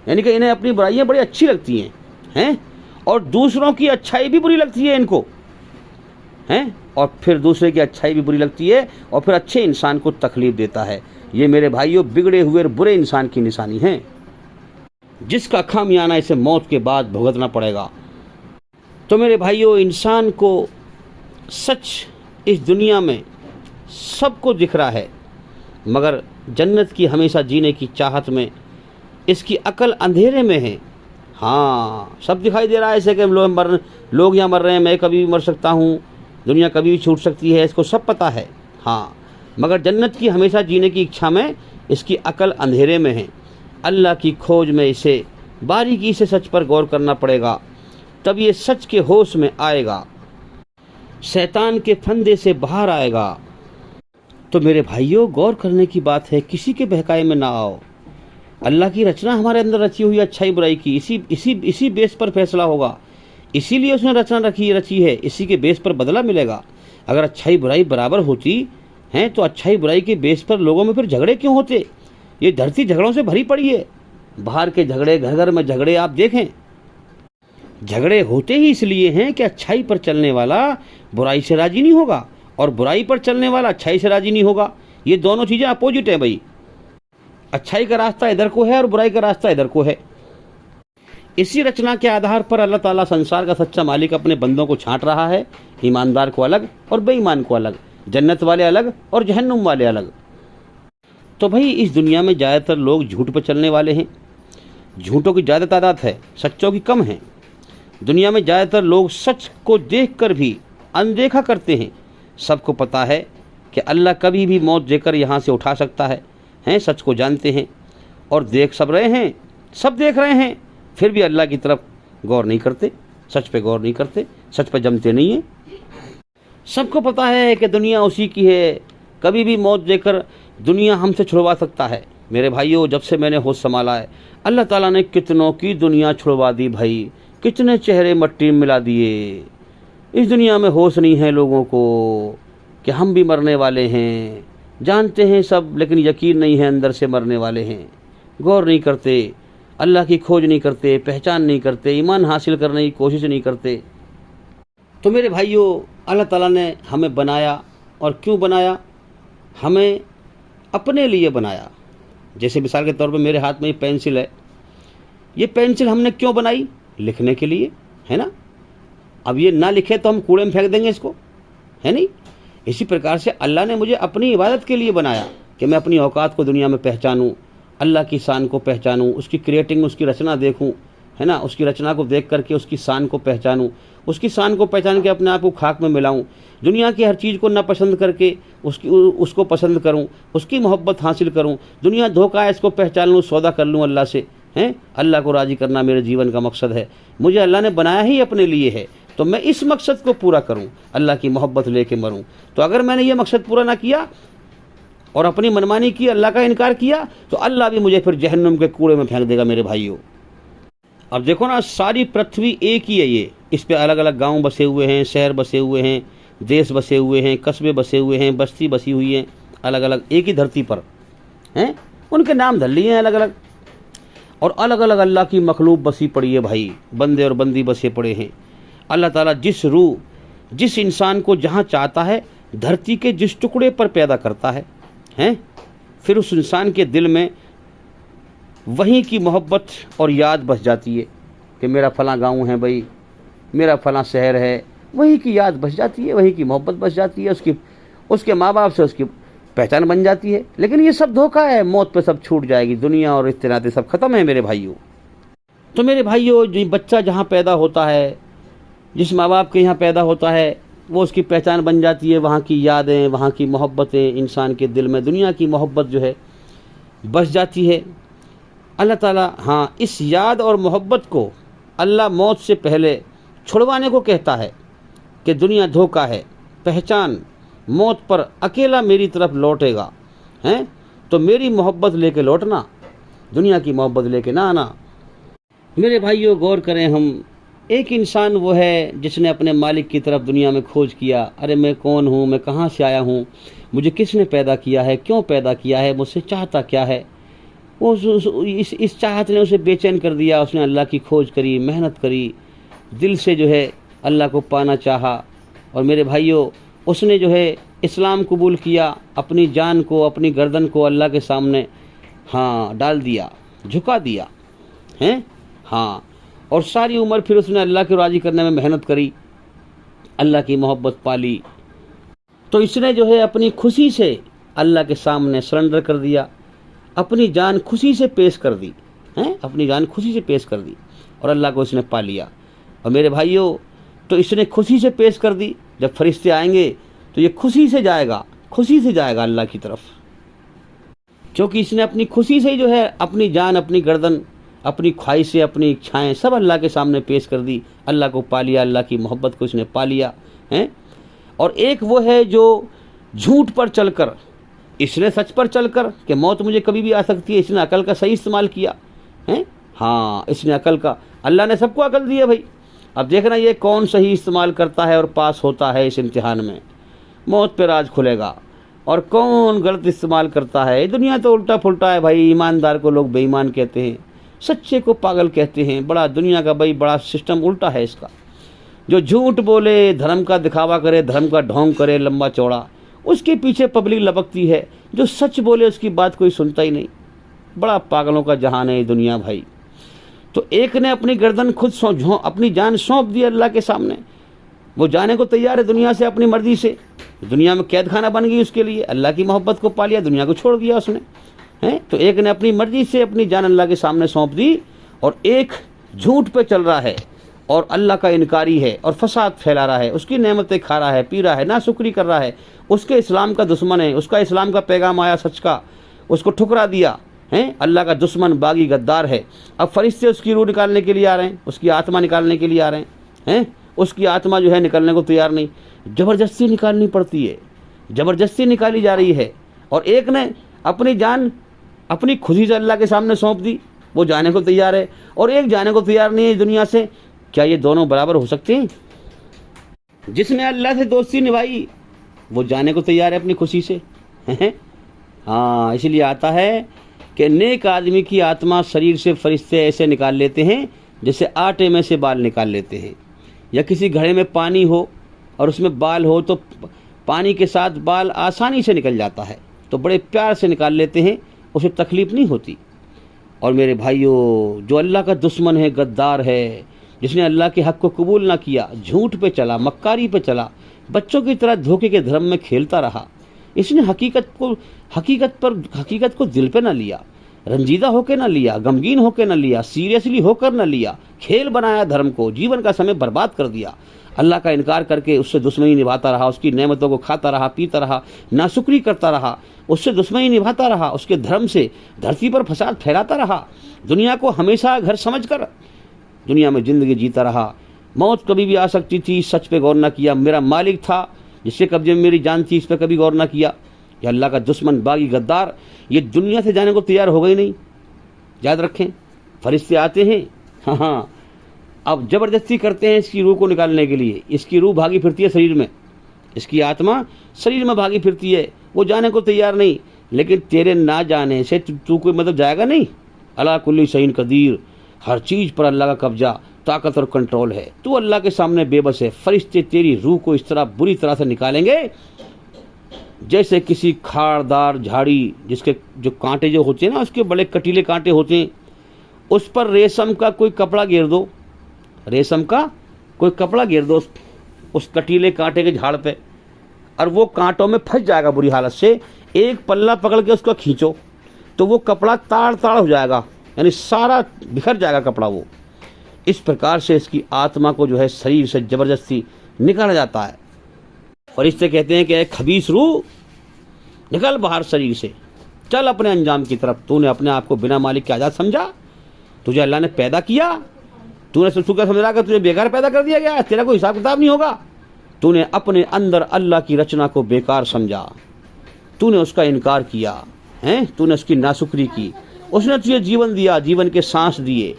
यानी कि इन्हें अपनी बुराइयां बड़ी अच्छी लगती हैं और दूसरों की अच्छाई भी बुरी लगती है इनको, हैं, और फिर दूसरे की अच्छाई भी बुरी लगती है और फिर अच्छे इंसान को तकलीफ देता है। ये मेरे भाइयों बिगड़े हुए और बुरे इंसान की निशानी है, जिसका खामियाना इसे मौत के बाद भुगतना पड़ेगा। तो मेरे भाइयों, इंसान को सच इस दुनिया में सबको दिख रहा है, मगर जन्नत की हमेशा जीने की चाहत में इसकी अकल अंधेरे में है। हाँ, सब दिखाई दे रहा है ऐसे कि लोग यहाँ मर रहे हैं, मैं कभी भी मर सकता हूँ, दुनिया कभी भी छूट सकती है, इसको सब पता है। हाँ, मगर जन्नत की हमेशा जीने की इच्छा में इसकी अकल अंधेरे में है। अल्लाह की खोज में इसे बारीकी से सच पर गौर करना पड़ेगा, तब ये सच के होश में आएगा, शैतान के फंदे से बाहर आएगा। तो मेरे भाइयों, गौर करने की बात है, किसी के बहकाए में ना आओ। अल्लाह की रचना हमारे अंदर रची हुई अच्छाई बुराई की, इसी बेस पर फैसला होगा, इसीलिए उसने रचना रची है, इसी के बेस पर बदला मिलेगा। अगर अच्छाई बुराई बराबर होती हैं तो अच्छाई बुराई के बेस पर लोगों में फिर झगड़े क्यों होते? ये धरती झगड़ों से भरी पड़ी है, बाहर के झगड़े, घर घर में झगड़े, आप देखें। झगड़े होते ही इसलिए हैं कि अच्छाई पर चलने वाला बुराई से राजी नहीं होगा और बुराई पर चलने वाला अच्छाई से राजी नहीं होगा। ये दोनों चीज़ें अपोजिट है भाई। अच्छाई का रास्ता इधर को है और बुराई का रास्ता इधर को है। इसी रचना के आधार पर अल्लाह ताला संसार का सच्चा मालिक अपने बंदों को छांट रहा है, ईमानदार को अलग और बेईमान को अलग, जन्नत वाले अलग और जहन्नुम वाले अलग। तो भाई इस दुनिया में ज़्यादातर लोग झूठ पर चलने वाले हैं, झूठों की ज़्यादा तादाद है, सच्चों की कम है। दुनिया में ज़्यादातर लोग सच को देखकर भी अनदेखा करते हैं। सबको पता है कि अल्लाह कभी भी मौत देकर यहाँ से उठा सकता है, सच को जानते हैं और देख सब रहे हैं, सब देख रहे हैं, फिर भी अल्लाह की तरफ गौर नहीं करते, सच पे गौर नहीं करते, सच पे जमते नहीं हैं। सबको पता है कि दुनिया उसी की है, कभी भी मौत देकर दुनिया हमसे छुड़वा सकता है। मेरे भाइयों, जब से मैंने होश संभाला है, अल्लाह ताला ने कितनों की दुनिया छुड़वा दी भाई, कितने चेहरे मट्टी में मिला दिए। इस दुनिया में होश नहीं है लोगों को कि हम भी मरने वाले हैं, जानते हैं सब, लेकिन यकीन नहीं है अंदर से मरने वाले हैं। गौर नहीं करते, अल्लाह की खोज नहीं करते, पहचान नहीं करते, ईमान हासिल करने की कोशिश नहीं करते। तो मेरे भाइयों, अल्लाह ताला ने हमें बनाया, और क्यों बनाया? हमें अपने लिए बनाया। जैसे मिसाल के तौर पे मेरे हाथ में ये पेंसिल है, ये पेंसिल हमने क्यों बनाई? लिखने के लिए, है ना। अब ये ना लिखे तो हम कूड़े में फेंक देंगे इसको, है नहीं। इसी प्रकार से अल्लाह ने मुझे अपनी इबादत के लिए बनाया कि मैं अपनी औकात को दुनिया में पहचानूं, अल्लाह की शान को पहचानूं, उसकी क्रिएटिंग, उसकी रचना देखूं, है ना, उसकी रचना को देख करके उसकी शान को पहचानूं, उसकी शान को पहचान के अपने आप को खाक में मिलाऊं, दुनिया की हर चीज़ को नापसंद करके उसको पसंद करूं, उसकी मोहब्बत हासिल करूं। दुनिया धोखा है, इसको पहचान लूँ, सौदा कर लूँ अल्लाह से, हैं। अल्लाह को राज़ी करना मेरे जीवन का मकसद है। मुझे अल्लाह ने बनाया ही अपने लिए है, तो मैं इस मकसद को पूरा करूं, अल्लाह की मोहब्बत लेके मरूं। तो अगर मैंने ये मकसद पूरा ना किया और अपनी मनमानी की, अल्लाह का इनकार किया, तो अल्लाह भी मुझे फिर जहन्नुम के कूड़े में फेंक देगा मेरे भाइयों। अब देखो ना, सारी पृथ्वी एक ही है ये, इस पे अलग अलग गांव बसे हुए हैं, शहर बसे हुए हैं, देश बसे हुए हैं, कस्बे बसे हुए हैं, बस्ती बसी हुई हैं, अलग अलग एक ही धरती पर हैं। उनके नाम धर लिए हैं अलग अलग, और अलग अलग अल्लाह की मखलूक बसी पड़ी है भाई, बंदे और बंदी बसे पड़े हैं। अल्लाह ताला जिस रूह, जिस इंसान को जहाँ चाहता है धरती के जिस टुकड़े पर पैदा करता है, फिर उस इंसान के दिल में वहीं की मोहब्बत और याद बस जाती है कि मेरा फ़लाँ गांव है भाई, मेरा फ़लाँ शहर है, वहीं की याद बस जाती है, वहीं की मोहब्बत बस जाती है, उसके माँ बाप से उसकी पहचान बन जाती है। लेकिन ये सब धोखा है, मौत पे सब छूट जाएगी, दुनिया और रिश्ते नाते सब खत्म है मेरे भाइयों। तो मेरे भाइयों, जो बच्चा जहाँ पैदा होता है, जिस माँ बाप के यहाँ पैदा होता है, वो उसकी पहचान बन जाती है, वहाँ की यादें, वहाँ की मोहब्बतें, इंसान के दिल में दुनिया की मोहब्बत जो है बस जाती है। अल्लाह ताला, हाँ, इस याद और मोहब्बत को अल्लाह मौत से पहले छुड़वाने को कहता है कि दुनिया धोखा है, पहचान मौत पर अकेला मेरी तरफ लौटेगा, हैं। तो मेरी मोहब्बत लेके लौटना, दुनिया की मोहब्बत लेके ना आना। मेरे भाइयों गौर करें हम, एक इंसान वो है जिसने अपने मालिक की तरफ दुनिया में खोज किया। अरे मैं कौन हूँ, मैं कहाँ से आया हूँ, मुझे किसने पैदा किया है, क्यों पैदा किया है, मुझसे चाहता क्या है। वो इस चाहत ने उसे बेचैन कर दिया। उसने अल्लाह की खोज करी, मेहनत करी, दिल से जो है अल्लाह को पाना चाहा। और मेरे भाइयों उसने जो है इस्लाम कबूल किया, अपनी जान को, अपनी गर्दन को अल्लाह के सामने डाल दिया, झुका दिया हैं। और सारी उम्र फिर उसने अल्लाह को राज़ी करने में मेहनत करी, अल्लाह की मोहब्बत पाली। तो इसने जो है अपनी खुशी से अल्लाह के सामने सरेंडर कर दिया, अपनी जान खुशी से पेश कर दी हैं, अपनी जान खुशी से पेश कर दी और अल्लाह को इसने पा लिया। और मेरे भाइयों तो इसने खुशी से पेश कर दी। जब फरिश्ते आएंगे तो ये खुशी से जाएगा अल्लाह की तरफ, क्योंकि इसने अपनी खुशी से ही जो है अपनी जान, अपनी गर्दन, अपनी ख्वाहिशें, अपनी इच्छाएं सब अल्लाह के सामने पेश कर दी। अल्लाह को पा लिया, अल्लाह की मोहब्बत को इसने पा लिया हैं। और एक वो है जो झूठ पर चलकर, इसने सच पर चलकर कि मौत मुझे कभी भी आ सकती है, इसने अकल का सही इस्तेमाल किया हैं। इसने अकल का, अल्लाह ने सबको अकल दी है भाई। अब देखना ये कौन सही इस्तेमाल करता है और पास होता है इस इम्तिहान में, मौत पे राज खुलेगा। और कौन गलत इस्तेमाल करता है। दुनिया तो उल्टा फुल्टा है भाई, ईमानदार को लोग बेईमान कहते हैं, सच्चे को पागल कहते हैं। बड़ा दुनिया का भाई बड़ा सिस्टम उल्टा है इसका। जो झूठ बोले, धर्म का दिखावा करे, धर्म का ढोंग करे लंबा चौड़ा, उसके पीछे पब्लिक लपकती है। जो सच बोले उसकी बात कोई सुनता ही नहीं। बड़ा पागलों का जहान है ये दुनिया भाई। तो एक ने अपनी गर्दन खुद अपनी जान सौंप दी अल्लाह के सामने। वो जाने को तैयार है दुनिया से अपनी मर्जी से, दुनिया में कैद खाना बन गई उसके लिए। अल्लाह की मोहब्बत को पा लिया, दुनिया को छोड़ दिया उसने हैं। तो एक ने अपनी मर्जी से अपनी जान अल्लाह के सामने सौंप दी, और एक झूठ पे चल रहा है और अल्लाह का इनकारी है और फसाद फैला रहा है, उसकी नेमतें खा रहा है, पी रहा है, नाशुक्री कर रहा है, उसके इस्लाम का दुश्मन है, उसका इस्लाम का पैगाम आया सच का, उसको ठुकरा दिया हैं। अल्लाह का दुश्मन, बागी, गद्दार है। अब फरिश्ते उसकी रूह निकालने के लिए आ रहे हैं, उसकी आत्मा निकालने के लिए आ रहे हैं। उसकी आत्मा जो है निकलने को तैयार नहीं, ज़बरदस्ती निकालनी पड़ती है, ज़बरदस्ती निकाली जा रही है। और एक ने अपनी जान अपनी खुशी से अल्लाह के सामने सौंप दी, वो जाने को तैयार है, और एक जाने को तैयार नहीं है दुनिया से। क्या ये दोनों बराबर हो सकते हैं? जिसने अल्लाह से दोस्ती निभाई वो जाने को तैयार है अपनी खुशी से। इसलिए आता है कि नेक आदमी की आत्मा शरीर से फरिश्ते ऐसे निकाल लेते हैं जैसे आटे में से बाल निकाल लेते हैं। या किसी घड़े में पानी हो और उसमें बाल हो तो पानी के साथ बाल आसानी से निकल जाता है, तो बड़े प्यार से निकाल लेते हैं, उसे तकलीफ़ नहीं होती। और मेरे भाइयों जो अल्लाह का दुश्मन है, गद्दार है, जिसने अल्लाह के हक़ को कबूल ना किया, झूठ पे चला, मक्कारी पे चला, बच्चों की तरह धोखे के धर्म में खेलता रहा, इसने हकीकत को दिल पे ना लिया, रंजीदा होकर ना लिया, गमगीन होकर ना लिया, सीरियसली होकर ना लिया, खेल बनाया धर्म को, जीवन का समय बर्बाद कर दिया। अल्लाह का इनकार करके उससे दुश्मनी निभाता रहा, उसकी नेमतों को खाता रहा, पीता रहा, नाशुक्री करता रहा, उससे दुश्मनी निभाता रहा, उसके धर्म से धरती पर फसाद फैलाता रहा, दुनिया को हमेशा घर समझकर दुनिया में ज़िंदगी जीता रहा। मौत कभी भी आ सकती थी, सच पे गौर ना किया। मेरा मालिक था जिससे कब्जे में मेरी जान थी, इस पर कभी गौर ना किया। ये अल्लाह का दुश्मन, बागी, गद्दार, ये दुनिया से जाने को तैयार हो गई नहीं। याद रखें, फरिश्ते आते हैं, अब ज़बरदस्ती करते हैं इसकी रूह को निकालने के लिए। इसकी रूह भागी फिरती है शरीर में, इसकी आत्मा शरीर में भागी फिरती है, वो जाने को तैयार नहीं। लेकिन तेरे ना जाने से तू कोई मतलब जाएगा नहीं। अला कुल्ली शहीन कदीर, हर चीज़ पर अल्लाह का कब्जा, ताकत और कंट्रोल है। तू अल्लाह के सामने बेबस है। फरिश्ते तेरी रूह को इस तरह बुरी तरह से निकालेंगे जैसे किसी खारदार झाड़ी, जिसके जो कांटे जो होते हैं ना, उसके बड़े कटीले कांटे होते हैं, उस पर रेशम का कोई कपड़ा घेर दो, रेशम का कोई कपड़ा घेर दो उस कटीले कांटे के झाड़ पे, और वो कांटों में फंस जाएगा बुरी हालत से। एक पल्ला पकड़ के उसको खींचो तो वो कपड़ा ताड़ ताड़ हो जाएगा, यानी सारा बिखर जाएगा कपड़ा वो। इस प्रकार से इसकी आत्मा को जो है शरीर से ज़बरदस्ती निकाला जाता है। फरिश्ते कहते हैं कि खबीस रूह निकल बाहर शरीर से, चल अपने अंजाम की तरफ। तूने अपने आप को बिना मालिक के आज़ाद समझा, तुझे अल्लाह ने पैदा किया, तूने क्या समझा कि तुझे बेकार पैदा कर दिया गया, तेरा कोई हिसाब किताब नहीं होगा। तूने अपने अंदर अल्लाह की रचना को बेकार समझा, तूने उसका इनकार किया हैं, तूने उसकी नाशुक्री की। उसने तुझे जीवन दिया, जीवन के सांस दिए,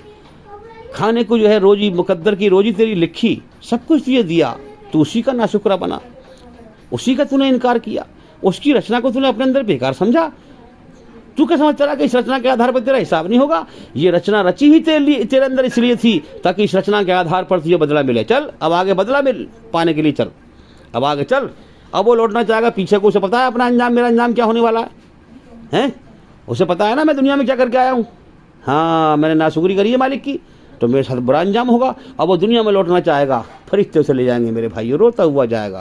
खाने को जो है रोजी मुकद्दर की रोजी तेरी लिखी, सब कुछ तुझे दिया, तू उसी का नाशुक्रा बना, उसी का तूने इनकार किया, उसकी रचना को तूने अपने अंदर बेकार समझा। तू क्या समझ चला कि इस रचना के आधार पर तेरा हिसाब नहीं होगा? ये रचना रची ही तेरे अंदर इसलिए थी ताकि इस रचना के आधार पर तुझे बदला मिले। चल अब आगे बदला मिल पाने के लिए चल, अब आगे चल। अब वो लौटना चाहेगा पीछे को, उसे पता है अपना अंजाम, मेरा अंजाम क्या होने वाला है? उसे पता है ना मैं दुनिया में क्या करके आया हूँ। हाँ, मैंने नाशुक्री करी है मालिक की, तो मेरे साथ बुरा अंजाम होगा। अब वो दुनिया में लौटना चाहेगा, फरिश्ते उसे ले जाएंगे मेरे भाई, रोता हुआ जाएगा,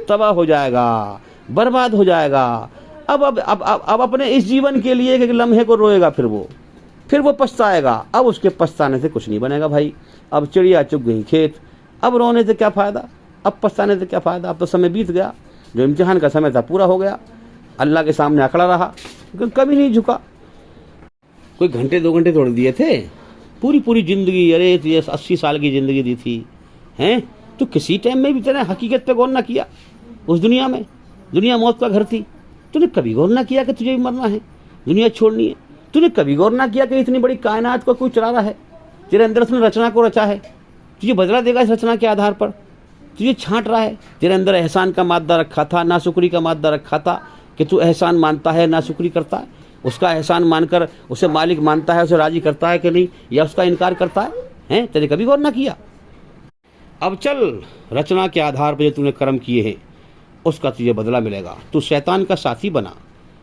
तबाह हो जाएगा, बर्बाद हो जाएगा। अब अपने इस जीवन के लिए एक लम्हे को रोएगा, फिर वो पछताएगा। अब उसके पछताने से कुछ नहीं बनेगा भाई। अब चिड़िया चुग गई खेत, अब रोने से क्या फ़ायदा, अब पछताने से क्या फ़ायदा? अब तो समय बीत गया, जो इम्तिहान का समय था पूरा हो गया। अल्लाह के सामने अकड़ा रहा, लेकिन कभी नहीं झुका। कोई घंटे 2 घंटे तोड़ दिए थे, पूरी ज़िंदगी, अरे तुझे 80 साल की ज़िंदगी दी थी हैं, तो किसी टाइम में भी तेरे हकीकत पे गौर ना किया। उस दुनिया में, दुनिया मौत का घर थी, तूने कभी गौर ना किया कि तुझे भी मरना है, दुनिया छोड़नी है। तूने कभी गौर ना किया कि इतनी बड़ी कायनात को कोई चला रहा है, तेरे अंदर उसने रचना को रचा है, तुझे बदला देगा इस रचना के आधार पर, तुझे छांट रहा है। तेरे अंदर एहसान का मादा रखा था, नाशुक्री का मादा रखा था कि तू एहसान मानता है, नाशुक्री करता है। उसका एहसान मानकर उसे मालिक मानता है, उसे राजी करता है कि नहीं, या उसका इनकार करता है? तेरे कभी गौर ना किया? अब चल, रचना के आधार पर जो तूने कर्म किए हैं उसका तुझे बदला मिलेगा। तू शैतान का साथी बना,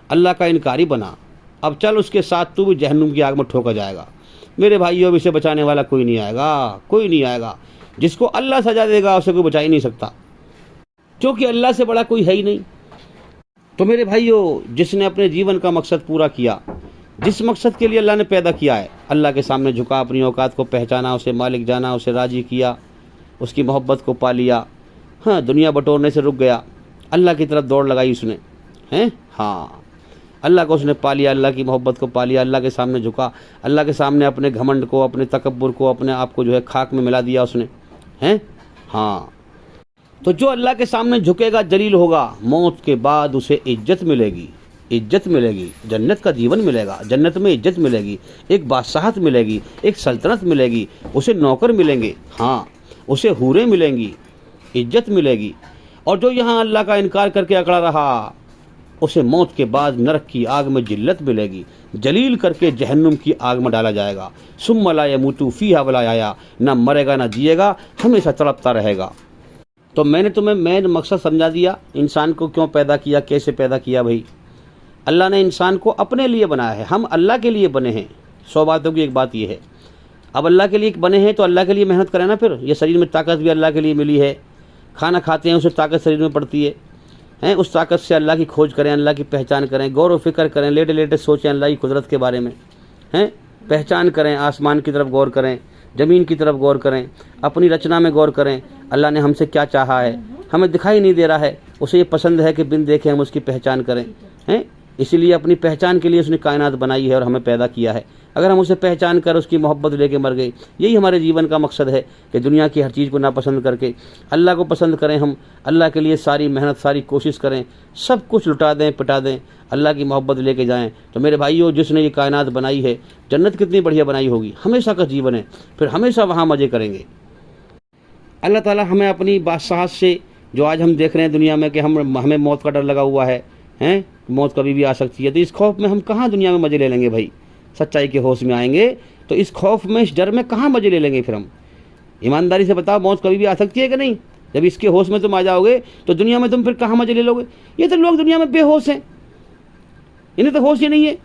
अल्लाह का इनकारी बना, अब चल उसके साथ तू भी जहन्नुम की आग में ठोका जाएगा। मेरे भाइयों, अब इसे बचाने वाला कोई नहीं आएगा, कोई नहीं आएगा। जिसको अल्लाह सजा देगा उसे कोई बचा ही नहीं सकता, क्योंकि अल्लाह से बड़ा कोई है ही नहीं। तो मेरे भाइयों, जिसने अपने जीवन का मकसद पूरा किया, जिस मकसद के लिए अल्लाह ने पैदा किया है, अल्लाह के सामने झुका, अपनी औकात को पहचाना, उसे मालिक जाना, उसे राजी किया, उसकी मोहब्बत को पा लिया। हाँ, दुनिया बटोरने से रुक गया, अल्लाह की तरफ दौड़ लगाई उसने, हैं? हाँ, अल्लाह को उसने पा लिया, अल्लाह की मोहब्बत को पा लिया, अल्लाह के सामने झुका, अल्लाह के सामने अपने घमंड को, अपने तकब्बुर को, अपने आप को जो है खाक में मिला दिया उसने, हैं? हाँ, तो जो अल्लाह के सामने झुकेगा जलील होगा, मौत के बाद उसे इज्जत मिलेगी, इज्जत मिलेगी, जन्नत का जीवन मिलेगा, जन्नत में इज्जत मिलेगी, एक बादशाहत मिलेगी, एक सल्तनत मिलेगी, उसे नौकर मिलेंगे, हाँ, उसे हूरें मिलेंगी, इज्जत मिलेगी। और जो यहाँ अल्लाह का इनकार करके अकड़ा रहा, उसे मौत के बाद नरक की आग में जिल्लत मिलेगी, जलील करके जहन्नुम की आग में डाला जाएगा। सुम्मा ला यमूतु फीहा वला याया, ना मरेगा ना जिएगा, हमेशा तड़पता रहेगा। तो मैंने तुम्हें मेन मकसद समझा दिया, इंसान को क्यों पैदा किया, कैसे पैदा किया। भाई, अल्लाह ने इंसान को अपने लिए बनाया है, हम अल्लाह के लिए बने हैं। 100 बातों की एक बात यह है, अब अल्लाह के लिए बने हैं तो अल्लाह के लिए मेहनत करें ना। फिर ये शरीर में ताकत भी अल्लाह के लिए मिली है, खाना खाते हैं उसे ताकत शरीर में पड़ती है, उस ताकत से अल्लाह की खोज करें, अल्लाह की पहचान करें, गौर व फिक्र करें, लेटे लेटे सोचें अल्लाह की कुदरत के बारे में, पहचान करें, आसमान की तरफ गौर करें, ज़मीन की तरफ गौर करें, अपनी रचना में गौर करें, अल्लाह ने हमसे क्या चाहा है, हमें दिखाई नहीं दे रहा है, उसे ये पसंद है कि बिन देखे हम उसकी पहचान करें, इसीलिए अपनी पहचान के लिए उसने कायनात बनाई है और हमें पैदा किया है। अगर हम उसे पहचान कर उसकी मोहब्बत लेके मर गए, यही हमारे जीवन का मकसद है कि दुनिया की हर चीज़ को नापसंद करके अल्लाह को पसंद करें, हम अल्लाह के लिए सारी मेहनत, सारी कोशिश करें, सब कुछ लुटा दें, पिटा दें, अल्लाह की मोहब्बत लेके जाएं। तो मेरे भाइयों, जिसने ये कायनात बनाई है, जन्नत कितनी बढ़िया बनाई होगी, हमेशा का जीवन है, फिर हमेशा वहाँ मज़े करेंगे। अल्लाह ताला हमें अपनी बादशाहत से, जो आज हम देख रहे हैं दुनिया में कि हमें मौत का डर लगा हुआ है, मौत कभी भी आ सकती है, तो इस खौफ में हम कहाँ दुनिया में मज़े ले लेंगे भाई। सच्चाई के होश में आएंगे तो इस खौफ में, इस डर में कहाँ मज़े ले लेंगे फिर हम। ईमानदारी से बताओ, मौत कभी भी आ सकती है कि नहीं? जब इसके होश में तुम आ जाओगे तो दुनिया में तुम फिर कहाँ मज़े ले लोगे। ये तो लोग दुनिया में बेहोश हैं, इन्हें तो होश ही नहीं है।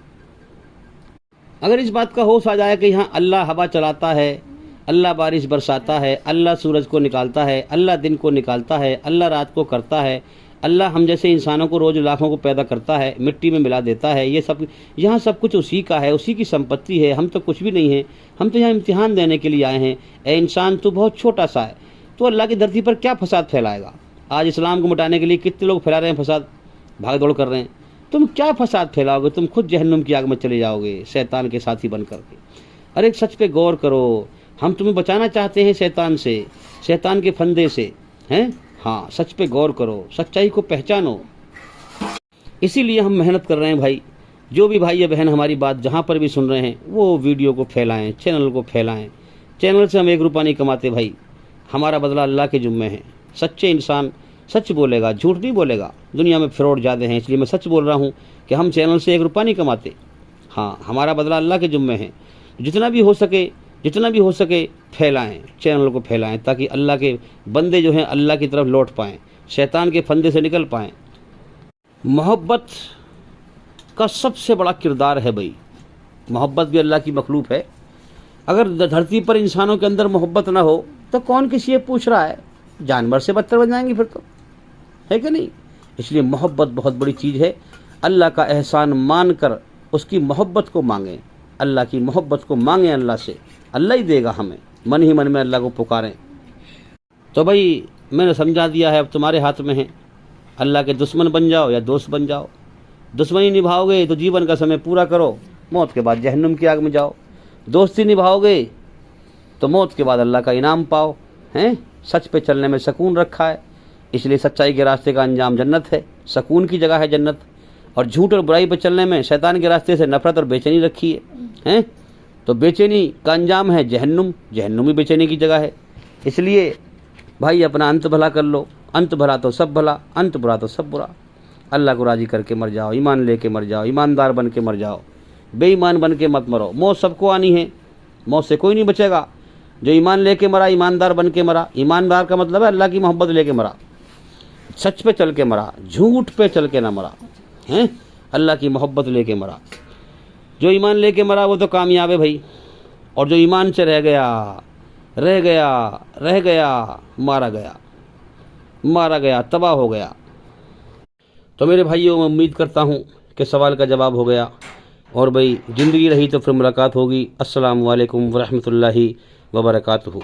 अगर इस बात का होश आ जाए कि यहाँ अल्लाह हवा चलाता है, अल्लाह बारिश बरसाता है, अल्लाह सूरज को निकालता है, अल्लाह दिन को निकालता है, अल्लाह रात को करता है, अल्लाह हम जैसे इंसानों को रोज़ लाखों को पैदा करता है, मिट्टी में मिला देता है, ये सब यहाँ सब कुछ उसी का है, उसी की संपत्ति है, हम तो कुछ भी नहीं है, हम तो यहाँ इम्तिहान देने के लिए आए हैं। ए इंसान, तू बहुत छोटा सा है, तो अल्लाह की धरती पर क्या फसाद फैलाएगा। आज इस्लाम को मिटाने के लिए कितने लोग फैला रहे हैं फसाद, भाग दौड़ कर रहे हैं, तुम क्या फसाद फैलाओगे, तुम खुद जहन्नुम की आग में चले जाओगे शैतान के साथी बन करके। अरे सच पे गौर करो, हम तुम्हें बचाना चाहते हैं शैतान से, शैतान के फंदे से, हाँ, सच पे गौर करो, सच्चाई को पहचानो। इसीलिए हम मेहनत कर रहे हैं भाई। जो भी भाई या बहन हमारी बात जहाँ पर भी सुन रहे हैं, वो वीडियो को फैलाएं, चैनल को फैलाएं, चैनल से हम 1 रुपया नहीं कमाते भाई, हमारा बदला अल्लाह के जुम्मे है। सच्चे इंसान सच बोलेगा, झूठ नहीं बोलेगा। दुनिया में फ्रॉड ज़्यादा हैं, इसलिए मैं सच बोल रहा हूँ कि हम चैनल से 1 रुपया नहीं कमाते। हाँ, हमारा बदला अल्लाह के जुम्मे है। जितना भी हो सके फैलाएं, चैनल को फैलाएं, ताकि अल्लाह के बंदे जो हैं अल्लाह की तरफ लौट पाएँ, शैतान के फंदे से निकल पाएँ। मोहब्बत का सबसे बड़ा किरदार है भाई। मोहब्बत भी अल्लाह की मखलूक है। अगर धरती पर इंसानों के अंदर मोहब्बत ना हो तो कौन किसी ये पूछ रहा है, जानवर से बदतर बन जाएंगे फिर तो, है कि नहीं। इसलिए मोहब्बत बहुत बड़ी चीज़ है। अल्लाह का एहसान मान कर उसकी मोहब्बत को मांगें, अल्लाह की मोहब्बत को मांगें अल्लाह से, अल्लाह ही देगा हमें। मन ही मन में अल्लाह को पुकारें। तो भाई मैंने समझा दिया है, अब तुम्हारे हाथ में है। अल्लाह के दुश्मन बन जाओ या दोस्त बन जाओ। दुश्मनी निभाओगे तो जीवन का समय पूरा करो, मौत के बाद जहन्नुम की आग में जाओ। दोस्ती निभाओगे तो मौत के बाद अल्लाह का इनाम पाओ। हैं, सच पे चलने में सुकून रखा है, इसलिए सच्चाई के रास्ते का अंजाम जन्नत है, सुकून की जगह है जन्नत। और झूठ और बुराई पर चलने में शैतान के रास्ते से नफरत और बेचैनी रखी है, हैं, तो बेचैनी का अंजाम है जहन्नुम, जहन्नुम ही बेचैनी की जगह है। इसलिए भाई अपना अंत भला कर लो, अंत भला तो सब भला, अंत बुरा तो सब बुरा। अल्लाह को राज़ी करके मर जाओ, ईमान लेके मर जाओ, ईमानदार बन के मर जाओ, बेईमान बन के मत मरो। मौत सबको आनी है, मौत से कोई नहीं बचेगा। जो ईमान लेके मरा, ईमानदार बन के मरा, ईमानदार का मतलब है अल्लाह की मोहब्बत लेके मरा, सच पे चल के मरा, झूठ पे चल के ना मरा, हैं, अल्लाह की मोहब्बत लेके मरा। जो ईमान लेके मरा वो तो कामयाब है भाई। और जो ईमान से रह गया, मारा गया, तबाह हो गया। तो मेरे भाइयों, मैं उम्मीद करता हूँ कि सवाल का जवाब हो गया। और भाई ज़िंदगी रही तो फिर मुलाकात होगी। अस्सलामु अलैकुम वरहमतुल्लाहि वबरकातुहू।